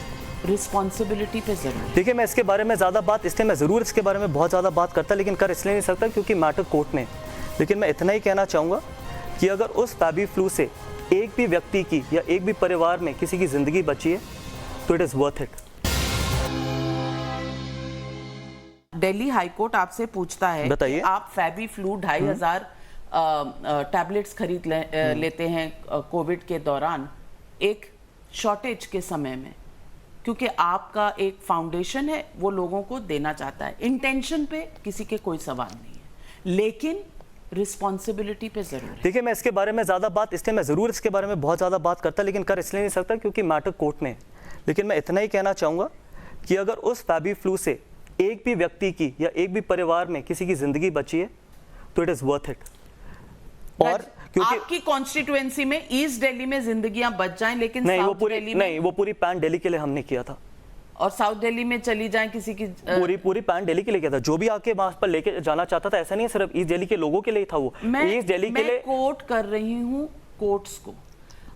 रिस्पॉन्सिबिलिटी पे जरूर। देखिए, मैं इसके बारे में ज़्यादा बात, इसलिए मैं ज़रूर इसके बारे में बहुत ज़्यादा बात करता, लेकिन कर इसलिए नहीं सकता क्योंकि मैटर कोर्ट में। लेकिन मैं इतना ही कहना चाहूँगा कि अगर उस फैबीफ्लू से एक भी व्यक्ति की या एक भी परिवार में किसी की ज़िंदगी बची है तो it is worth it. Delhi high court आपसे पूछता है, बताइए, आप फैबीफ्लू 2500 टैबलेट्स खरीद लेते हैं कोविड के दौरान एक शॉर्टेज के समय में, क्योंकि आपका एक फाउंडेशन है, वो लोगों को देना चाहता है। इंटेंशन पे किसी के कोई सवाल नहीं है, लेकिन रिस्पॉन्सिबिलिटी पे जरूर। देखिए, मैं इसके बारे में ज़्यादा बात, इसलिए मैं ज़रूर इसके बारे में बहुत ज़्यादा बात करता, लेकिन कर इसलिए नहीं सकता क्योंकि मैटर कोर्ट में। लेकिन मैं इतना ही कहना चाहूँगा कि अगर उस फैबीफ्लू से एक भी व्यक्ति की या एक भी परिवार में किसी की ज़िंदगी बची है तो इट इज़ वर्थ इट। और क्योंकि आपकी कॉन्स्टिट्यूएंसी में ईस्ट दिल्ली में जिंदगियां बच जाएं, लेकिन नहीं, वो पूरी पैन दिल्ली के लिए हमने किया था। और साउथ दिल्ली में चली जाए किसी की पूरी पैन दिल्ली के लिए किया था। जो भी आके वहां पर लेके जाना चाहता था, ऐसा नहीं है सिर्फ ईस्ट दिल्ली के लोगों के लिए था वो। ईस्ट दिल्ली के लिए कोर्ट कर रही हूँ कोर्ट्स को।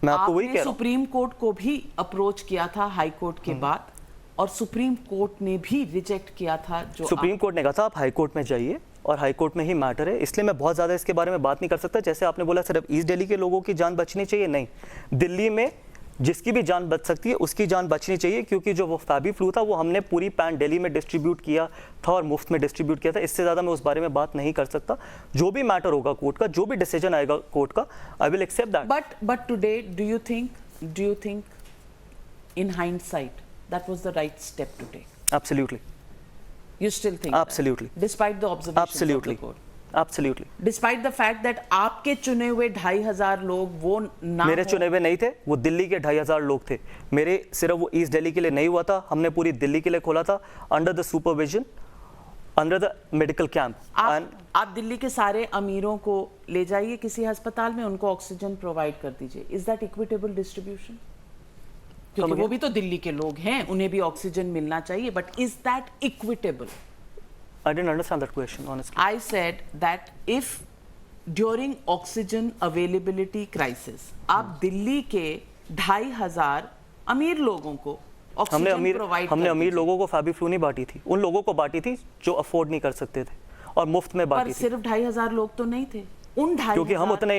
मैं आपको वही कह रहा हूं, सुप्रीम कोर्ट को भी अप्रोच किया था हाई कोर्ट के बाद, और सुप्रीम कोर्ट ने भी रिजेक्ट किया था। जो सुप्रीम कोर्ट ने कहा था आप हाई कोर्ट में जाइए, और हाई कोर्ट में ही मैटर है। इसलिए मैं बहुत ज़्यादा इसके बारे में बात नहीं कर सकता। जैसे आपने बोला सिर्फ ईस्ट दिल्ली के लोगों की जान बचनी चाहिए, नहीं, दिल्ली में जिसकी भी जान बच सकती है उसकी जान बचनी चाहिए, क्योंकि जो वो फैबीफ्लू था वो हमने पूरी पैन दिल्ली में डिस्ट्रीब्यूट किया था और मुफ्त में डिस्ट्रीब्यूट किया था। इससे ज़्यादा मैं उस बारे में बात नहीं कर सकता। जो भी मैटर होगा कोर्ट का, जो भी डिसीजन आएगा कोर्ट का, I will accept that. But today do you think in hindsight that was the right step to take? Absolutely. You still think absolutely that, despite the observations absolutely of the court? Absolutely. Despite the fact that आपके चुने हुए 2500 लोग वो ना, मेरे चुने हुए नहीं थे, वो दिल्ली के 2500 लोग थे। मेरे सिर्फ वो ईस्ट दिल्ली के लिए नहीं हुआ था, हमने पूरी दिल्ली के लिए खोला था, under the supervision, under the medical camp. आप दिल्ली के सारे अमीरों को ले जाइए किसी अस्पताल में, उनको ऑक्सीजन प्रोवाइड कर दीजिए। Is that equitable distribution? क्योंकि वो भी तो दिल्ली के लोग हैं, उन्हें भी ऑक्सीजन मिलना चाहिए, but is that equitable? I didn't understand that question, honestly. I said that if during oxygen availability crisis आप दिल्ली के 2500 अमीर लोगों को ऑक्सीजन प्रोवाइड, हमने अमीर लोगों को फैबीफ्लू नहीं बांटी थी, उन लोगों को बांटी थी जो अफोर्ड नहीं कर सकते थे, और मुफ्त में बांटी थी। सिर्फ 2500 लोग तो नहीं थे उन 2500,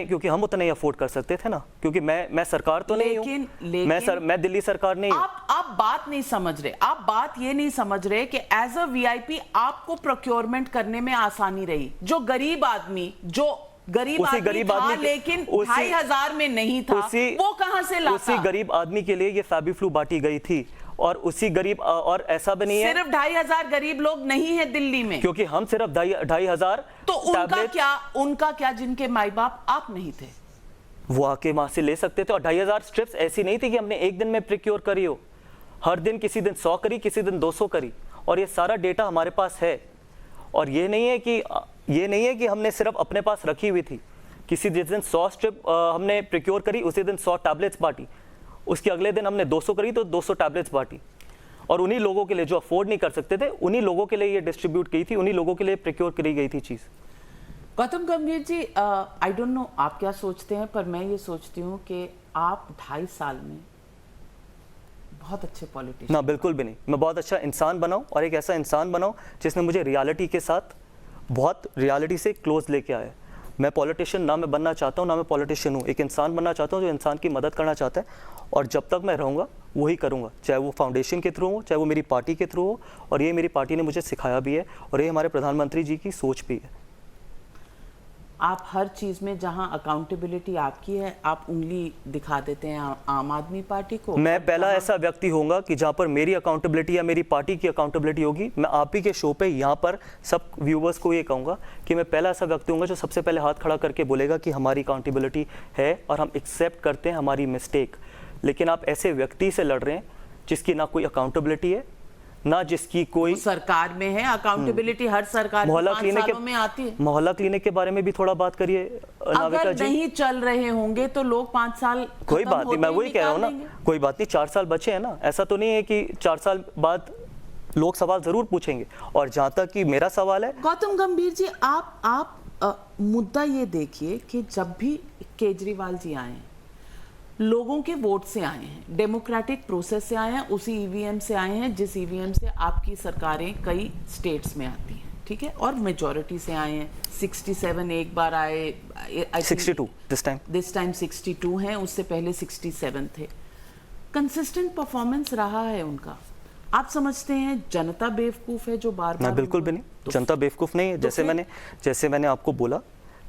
क्योंकि हम उतने ही अफोर्ड कर सकते थे ना, क्योंकि मैं सरकार तो नहीं हूं, मैं दिल्ली सरकार नहीं हूं। आप बात नहीं समझ रहे, आप बात ये नहीं समझ रहे कि एज अ वीआईपी आपको प्रोक्योरमेंट करने में आसानी रही। जो गरीब आदमी था लेकिन 2500 में नहीं था, वो कहां से लाता? उसी गरीब आदमी के लिए ये फैबीफ्लू बांटी गई थी, और उसी गरीब, और ऐसा भी नहीं है सिर्फ 2500 गरीब लोग नहीं है दिल्ली में, क्योंकि हम सिर्फ 2500। तो उनका क्या जिनके माई बाप आप नहीं थे, वो आके वहां से ले सकते थे। और 2500 स्ट्रिप्स ऐसी नहीं थी कि हमने एक दिन में प्रिक्योर करी हो, हर दिन किसी दिन 100 करी, किसी दिन 200 करी, और ये सारा डेटा हमारे पास है। और ये नहीं है कि हमने सिर्फ अपने पास रखी हुई थी। किसी जिस दिन 100 स्ट्रिप हमने प्रिक्योर करी, उसी दिन 100 टैबलेट्स बांटी, उसके अगले दिन हमने 200 करी तो 200 टैबलेट्स बांटी, और उन्हीं लोगों के लिए जो अफोर्ड नहीं कर सकते थे, उन्हीं लोगों के लिए ये डिस्ट्रीब्यूट की थी, उन्हीं लोगों के लिए प्रिक्योर करी गई थी चीज़। गौतम गंभीर जी, आई डोंट नो आप क्या सोचते हैं, पर मैं ये सोचती हूँ कि आप 2.5 साल में बहुत अच्छे पॉलिटिशियन। ना, बिल्कुल भी नहीं। मैं बहुत अच्छा इंसान बनाऊं, और एक ऐसा इंसान बनाऊं जिसने मुझे रियलिटी के साथ, बहुत रियलिटी से क्लोज लेके आया। मैं पॉलिटिशियन ना मैं बनना चाहता हूँ, ना मैं पॉलिटिशियन हूँ। एक इंसान बनना चाहता हूँ जो इंसान की मदद करना चाहता है, और जब तक मैं रहूँगा वही करूँगा, चाहे वो फाउंडेशन के थ्रू हो, चाहे वो मेरी पार्टी के थ्रू हो। और ये मेरी पार्टी ने मुझे सिखाया भी है, और ये हमारे प्रधानमंत्री जी की सोच भी है। आप हर चीज में जहां अकाउंटेबिलिटी आपकी है, आप उंगली दिखा देते हैं आम आदमी पार्टी को। मैं पहला ऐसा व्यक्ति होऊंगा कि जहां पर मेरी अकाउंटेबिलिटी या मेरी पार्टी की अकाउंटेबिलिटी होगी। मैं आप ही के शो पे यहाँ पर सब व्यूवर्स को ये कहूँगा कि मैं पहला ऐसा व्यक्ति होऊंगा जो सबसे पहले हाथ खड़ा करके बोलेगा कि हमारी अकाउंटेबिलिटी है और हम एक्सेप्ट करते हैं हमारी मिस्टेक। लेकिन आप ऐसे व्यक्ति से लड़ रहे हैं जिसकी ना कोई अकाउंटेबिलिटी है, ना जिसकी कोई सरकार में है। अकाउंटेबिलिटी हर सरकार मोहल्ला 5 क्लिनिक सालों में आती है। मोहल्ला क्लिनिक के बारे में भी थोड़ा बात करिए नाविका अगर जी। नहीं चल रहे होंगे तो लोग 5 साल कोई खत्म बात नहीं, होते मैं ही वही कह रहा हूँ निकाल ना, देंगे। कोई बात नहीं, 4 साल बचे हैं ना। ऐसा तो नहीं है कि 4 साल बाद लोग सवाल जरूर पूछेंगे। और जहां तक कि मेरा सवाल है, गौतम गंभीर जी, आप मुद्दा ये देखिए कि जब भी केजरीवाल जी आए हैं, लोगों के वोट से आए हैं, डेमोक्रेटिक प्रोसेस से आए हैं, उसी ईवीएम से आए हैं जिस ईवीएम से आपकी सरकारें कई स्टेट्स में आती हैं, ठीक है, और मेजॉरिटी से आए हैं। 67 एक बार आए, 62 दिस टाइम 62 हैं, उससे पहले 67 थे। कंसिस्टेंट परफॉर्मेंस रहा है उनका। आप समझते हैं जनता बेवकूफ है जो बार बार? ना, बिल्कुल भी नहीं, जनता बेवकूफ नहीं है। जैसे मैंने आपको बोला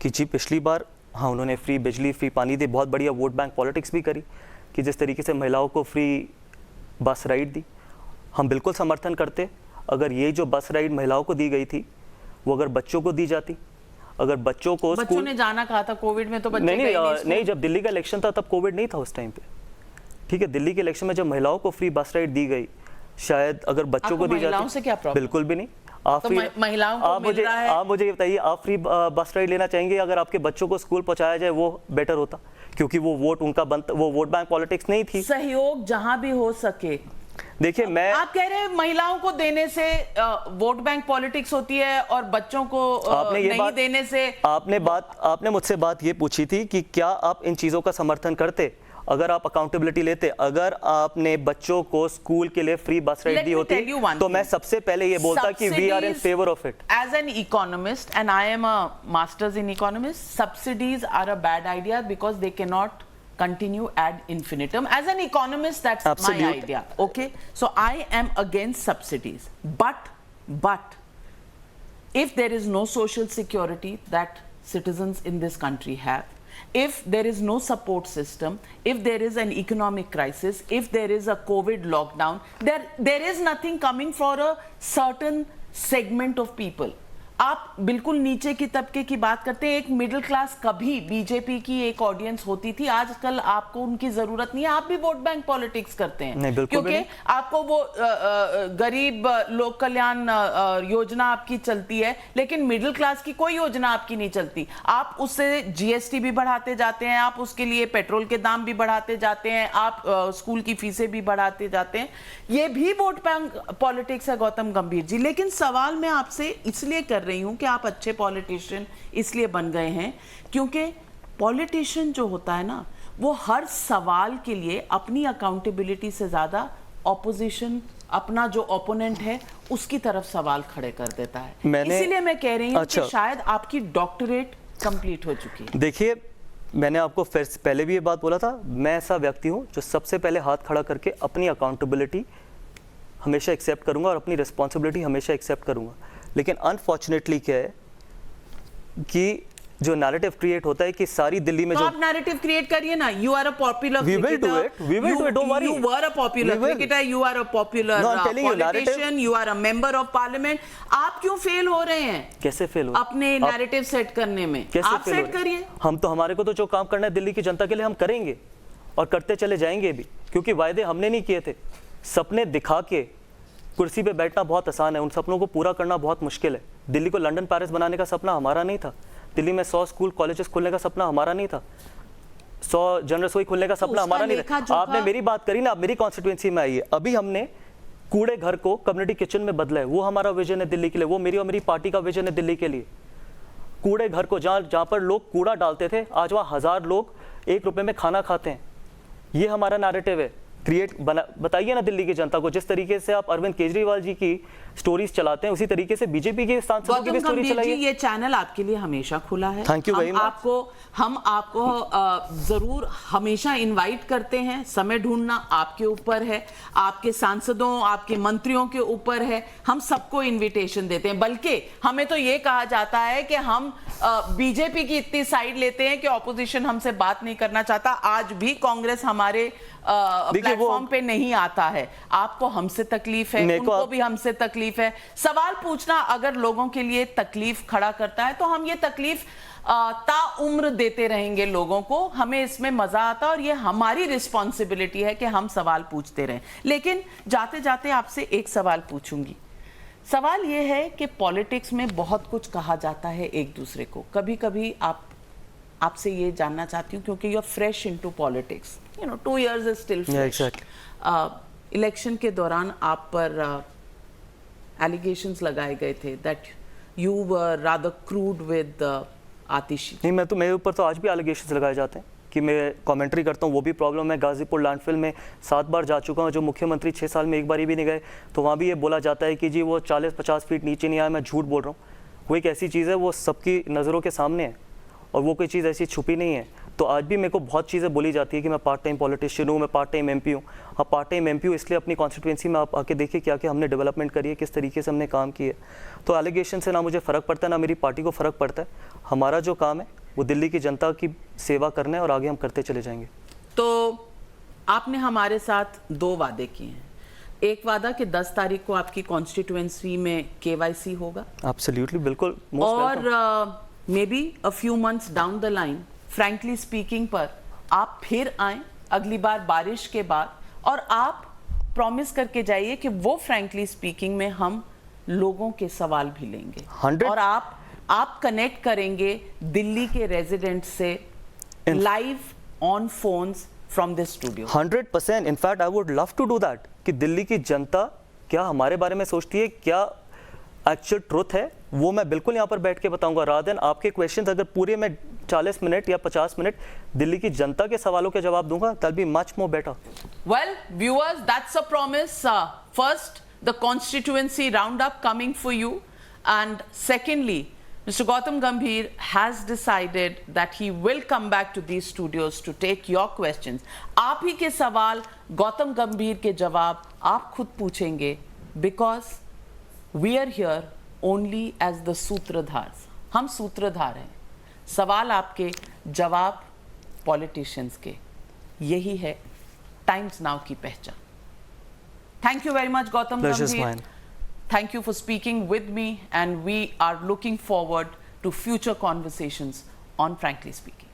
कि जी पिछली बार हाँ उन्होंने फ्री बिजली, फ्री पानी दी, बहुत बढ़िया वोट बैंक पॉलिटिक्स भी करी कि जिस तरीके से महिलाओं को फ्री बस राइड दी, हम बिल्कुल समर्थन करते। अगर ये जो बस राइड महिलाओं को दी गई थी वो अगर बच्चों को दी जाती, अगर बच्चों ने जाना कहा था कोविड में, तो बच्चे नहीं, जब दिल्ली का इलेक्शन था तब कोविड नहीं था उस टाइम पे, ठीक है। दिल्ली के इलेक्शन में जब महिलाओं को फ्री बस राइड दी गई, शायद अगर बच्चों को दी जाती, से क्या प्रॉब्लम? बिल्कुल भी नहीं। आप तो महिलाओं को मिल रहा है। आप मुझे ये बताइए, आप फ्री बस राइड लेना चाहेंगे अगर आपके बच्चों को स्कूल पहुंचाया जाए, वो बेटर होता? क्योंकि वो वोट उनका वो वोट बैंक पॉलिटिक्स नहीं थी। सहयोग जहां भी हो सके। देखिए, मैं आप कह रहे हैं महिलाओं को देने से वोट बैंक पॉलिटिक्स होती है और बच्चों को नहीं देने से। आपने मुझसे बात ये पूछी थी कि क्या आप इन चीजों का समर्थन करते अगर आप अकाउंटेबिलिटी लेते, अगर आपने बच्चों को स्कूल के लिए फ्री बस राइड दी होती, तो मैं सबसे पहले ये बोलता कि we are in favour of it. As an economist, and I am a masters in economist, subsidies are a bad idea because they can not continue ad infinitum. As an economist, that's my idea. Okay, so I am against subsidies, but if there is no social security that citizens in this country have, if there is no support system, if there is an economic crisis, if there is a COVID lockdown, there is nothing coming for a certain segment of people. आप बिल्कुल नीचे की तबके की बात करते हैं। एक मिडिल क्लास कभी बीजेपी की एक ऑडियंस होती थी, आजकल आपको उनकी जरूरत नहीं है। आप भी वोट बैंक पॉलिटिक्स करते हैं क्योंकि आपको वो गरीब लोक कल्याण योजना आपकी चलती है, लेकिन मिडिल क्लास की कोई योजना आपकी नहीं चलती। आप उससे जीएसटी भी बढ़ाते जाते हैं, आप उसके लिए पेट्रोल के दाम भी बढ़ाते जाते हैं, आप स्कूल की फीसें भी बढ़ाते जाते हैं। ये भी वोट बैंक पॉलिटिक्स है गौतम गंभीर जी। लेकिन सवाल मैं आपसे इसलिए कर रही हूं कि आप अच्छे पॉलिटिशियन इसलिए बन गए हैं क्योंकि पॉलिटिशियन जो होता है ना, वो हर सवाल के लिए अपनी अकाउंटेबिलिटी से ज्यादा ऑपोजिशन, अपना जो ओपोनेंट है उसकी तरफ सवाल खड़े कर देता है। इसीलिए मैं कह रही हूं कि शायद आपकी डॉक्टरेट कंप्लीट हो चुकी है। देखिए, मैंने आपको पहले भी ये बात बोला था, मैं ऐसा व्यक्ति हूं जो सबसे पहले हाथ खड़ा करके अपनी अकाउंटेबिलिटी हमेशा एक्सेप्ट करूंगा और अपनी रिस्पॉन्सिबिलिटी हमेशा एक्सेप्ट करूंगा। लेकिन अनफॉर्चुनेटली क्या है कि जो नैरेटिव क्रिएट होता है कि सारी दिल्ली में, तो आप नैरेटिव क्रिएट करिए ना। You are a popular cricketer, we will do it, don't worry. You were a popular cricketer, you are a popular politician, you are a member of parliament. आप क्यों फेल हो रहे हैं? कैसे फेल हो? अपने नैरेटिव सेट करने में आप सेट करिए। हम तो, हमारे को तो जो काम करना है दिल्ली की जनता के लिए हम करेंगे और करते चले जाएंगे भी, क्योंकि वायदे हमने नहीं किए थे। सपने दिखा के कुर्सी पे बैठना बहुत आसान है, उन सपनों को पूरा करना बहुत मुश्किल है। दिल्ली को लंदन पेरिस बनाने का सपना हमारा नहीं था। दिल्ली में 100 स्कूल कॉलेजेस खुलने का सपना हमारा नहीं था। 100 जन रसोई खुलने का सपना हमारा नहीं था। आपने मेरी बात करी ना, आप मेरी कॉन्स्टिट्यूएंसी में आइए। अभी हमने कूड़े घर को कम्युनिटी किचन में बदला है, वो हमारा विजन है दिल्ली के लिए, वो मेरी और मेरी पार्टी का विजन है दिल्ली के लिए। कूड़े घर को, जहाँ पर लोग कूड़ा डालते थे, आज वहाँ 1000 लोग 1 रुपए में खाना खाते हैं। ये हमारा नैरेटिव है। क्रिएट बना, बताइए ना दिल्ली की जनता को, जिस तरीके से आप अरविंद केजरीवाल जी की स्टोरीज चलाते हैं उसी तरीके से बीजेपी के सांसदों की भी गौतम स्टोरी गंभीर जी, चलाइए। ये चैनल आपके लिए हमेशा खुला है। Thank you very much. हम आपको जरूर हमेशा इनवाइट करते हैं। समय ढूंढना आपके ऊपर है, आपके सांसदों, आपके मंत्रियों के ऊपर है। हम सबको इनविटेशन देते हैं, बल्कि हमें तो ये कहा जाता है कि हम बीजेपी की इतनी साइड लेते हैं कि ऑपोजिशन हमसे बात नहीं करना चाहता। आज भी कांग्रेस हमारे प्लेटफॉर्म पे नहीं आता है। आपको हमसे तकलीफ है, उनको भी हमसे तकलीफ है। सवाल पूछना अगर लोगों के लिए तकलीफ खड़ा करता है तो हम ये तकलीफ ताउम्र देते रहेंगे लोगों को। हमें इसमें मजा आता है और ये हमारी रिस्पॉन्सिबिलिटी है कि हम सवाल पूछते रहें। लेकिन जाते जाते आपसे एक सवाल पूछूंगी। सवाल ये है कि पॉलिटिक्स में बहुत कुछ कहा जाता है एक दूसरे को। कभी कभी आपसे ये जानना चाहती हूँ, क्योंकि you are fresh into politics, 2 years is still fresh. Election के दौरान आप पर एलिगेशंस लगाए गए थे that you were rather crude with Atishi. नहीं, मेरे ऊपर तो आज भी एलिगेशंस लगाए जाते हैं कि मैं कमेंट्री करता हूँ, वो भी प्रॉब्लम है। गाजीपुर लैंडफिल में 7 बार जा चुका हूँ, जो मुख्यमंत्री 6 साल में एक बार भी नहीं गए, तो वहाँ भी ये बोला जाता है कि जी वो 40-50 फीट नीचे नहीं आया, मैं झूठ बोल रहा हूँ। वो एक ऐसी चीज़ है, वो सबकी नज़रों के सामने है और वो कोई चीज़ ऐसी छुपी नहीं है। तो आज भी मेरे को बहुत चीज़ें बोली जाती है कि मैं पार्ट टाइम पॉलिटिशियन हूँ, मैं पार्ट टाइम एमपी हूँ। अब पार्ट टाइम एमपी हूँ इसलिए अपनी कॉन्स्टिट्यूंसी में आप आके देखिए क्या क्या हमने डेवलपमेंट करी है, किस तरीके से हमने काम किए। तो एलिगेशन से ना मुझे फ़र्क पड़ता है ना मेरी पार्टी को फ़र्क पड़ता है। हमारा जो काम है वो दिल्ली की जनता की सेवा करना है और आगे हम करते चले जाएंगे। तो आपने हमारे साथ 2 वादे किए हैं। एक वादा कि 10 तारीख को आपकी कॉन्स्टिट्यूएंसी में KYC होगा। एब्सोल्युटली, बिल्कुल। और may be a few months down the line, frankly speaking पर आप फिर आए अगली बार बारिश के बाद, और आप प्रॉमिस करके जाइए कि वो फ्रैंकली स्पीकिंग में हम लोगों के सवाल भी लेंगे 100 और आप कनेक्ट करेंगे दिल्ली के रेजिडेंट से live on phones from this studio. 100%। In fact I would love to do that कि दिल्ली की जनता क्या हमारे बारे में सोचती है, क्या एक्चुअल ट्रुथ है, वो मैं बिल्कुल यहाँ पर बैठ के बताऊंगा। रादर देन आपके क्वेश्चंस अगर पूरे मैं 40 मिनट या 50 मिनट दिल्ली की जनता के सवालों के जवाब दूंगा, that be much more better. Well, viewers, that's a promise. First, the constituency roundup coming for you, and secondly, Mr. Gautam Gambhir has decided that he will come back to these studios to take your questions. आप ही के सवाल, गौतम गंभीर के जवाब आप खुद पूछेंगे, because we are here only as the सूत्रधार। हम सूत्रधार हैं। सवाल आपके, जवाब पॉलिटिशियंस के। यही है टाइम्स नाउ की पहचान। Thank you very much, Gautam Pleasure's Gambhir. mine. Thank you for speaking with me, and we are looking forward to future conversations on Frankly Speaking.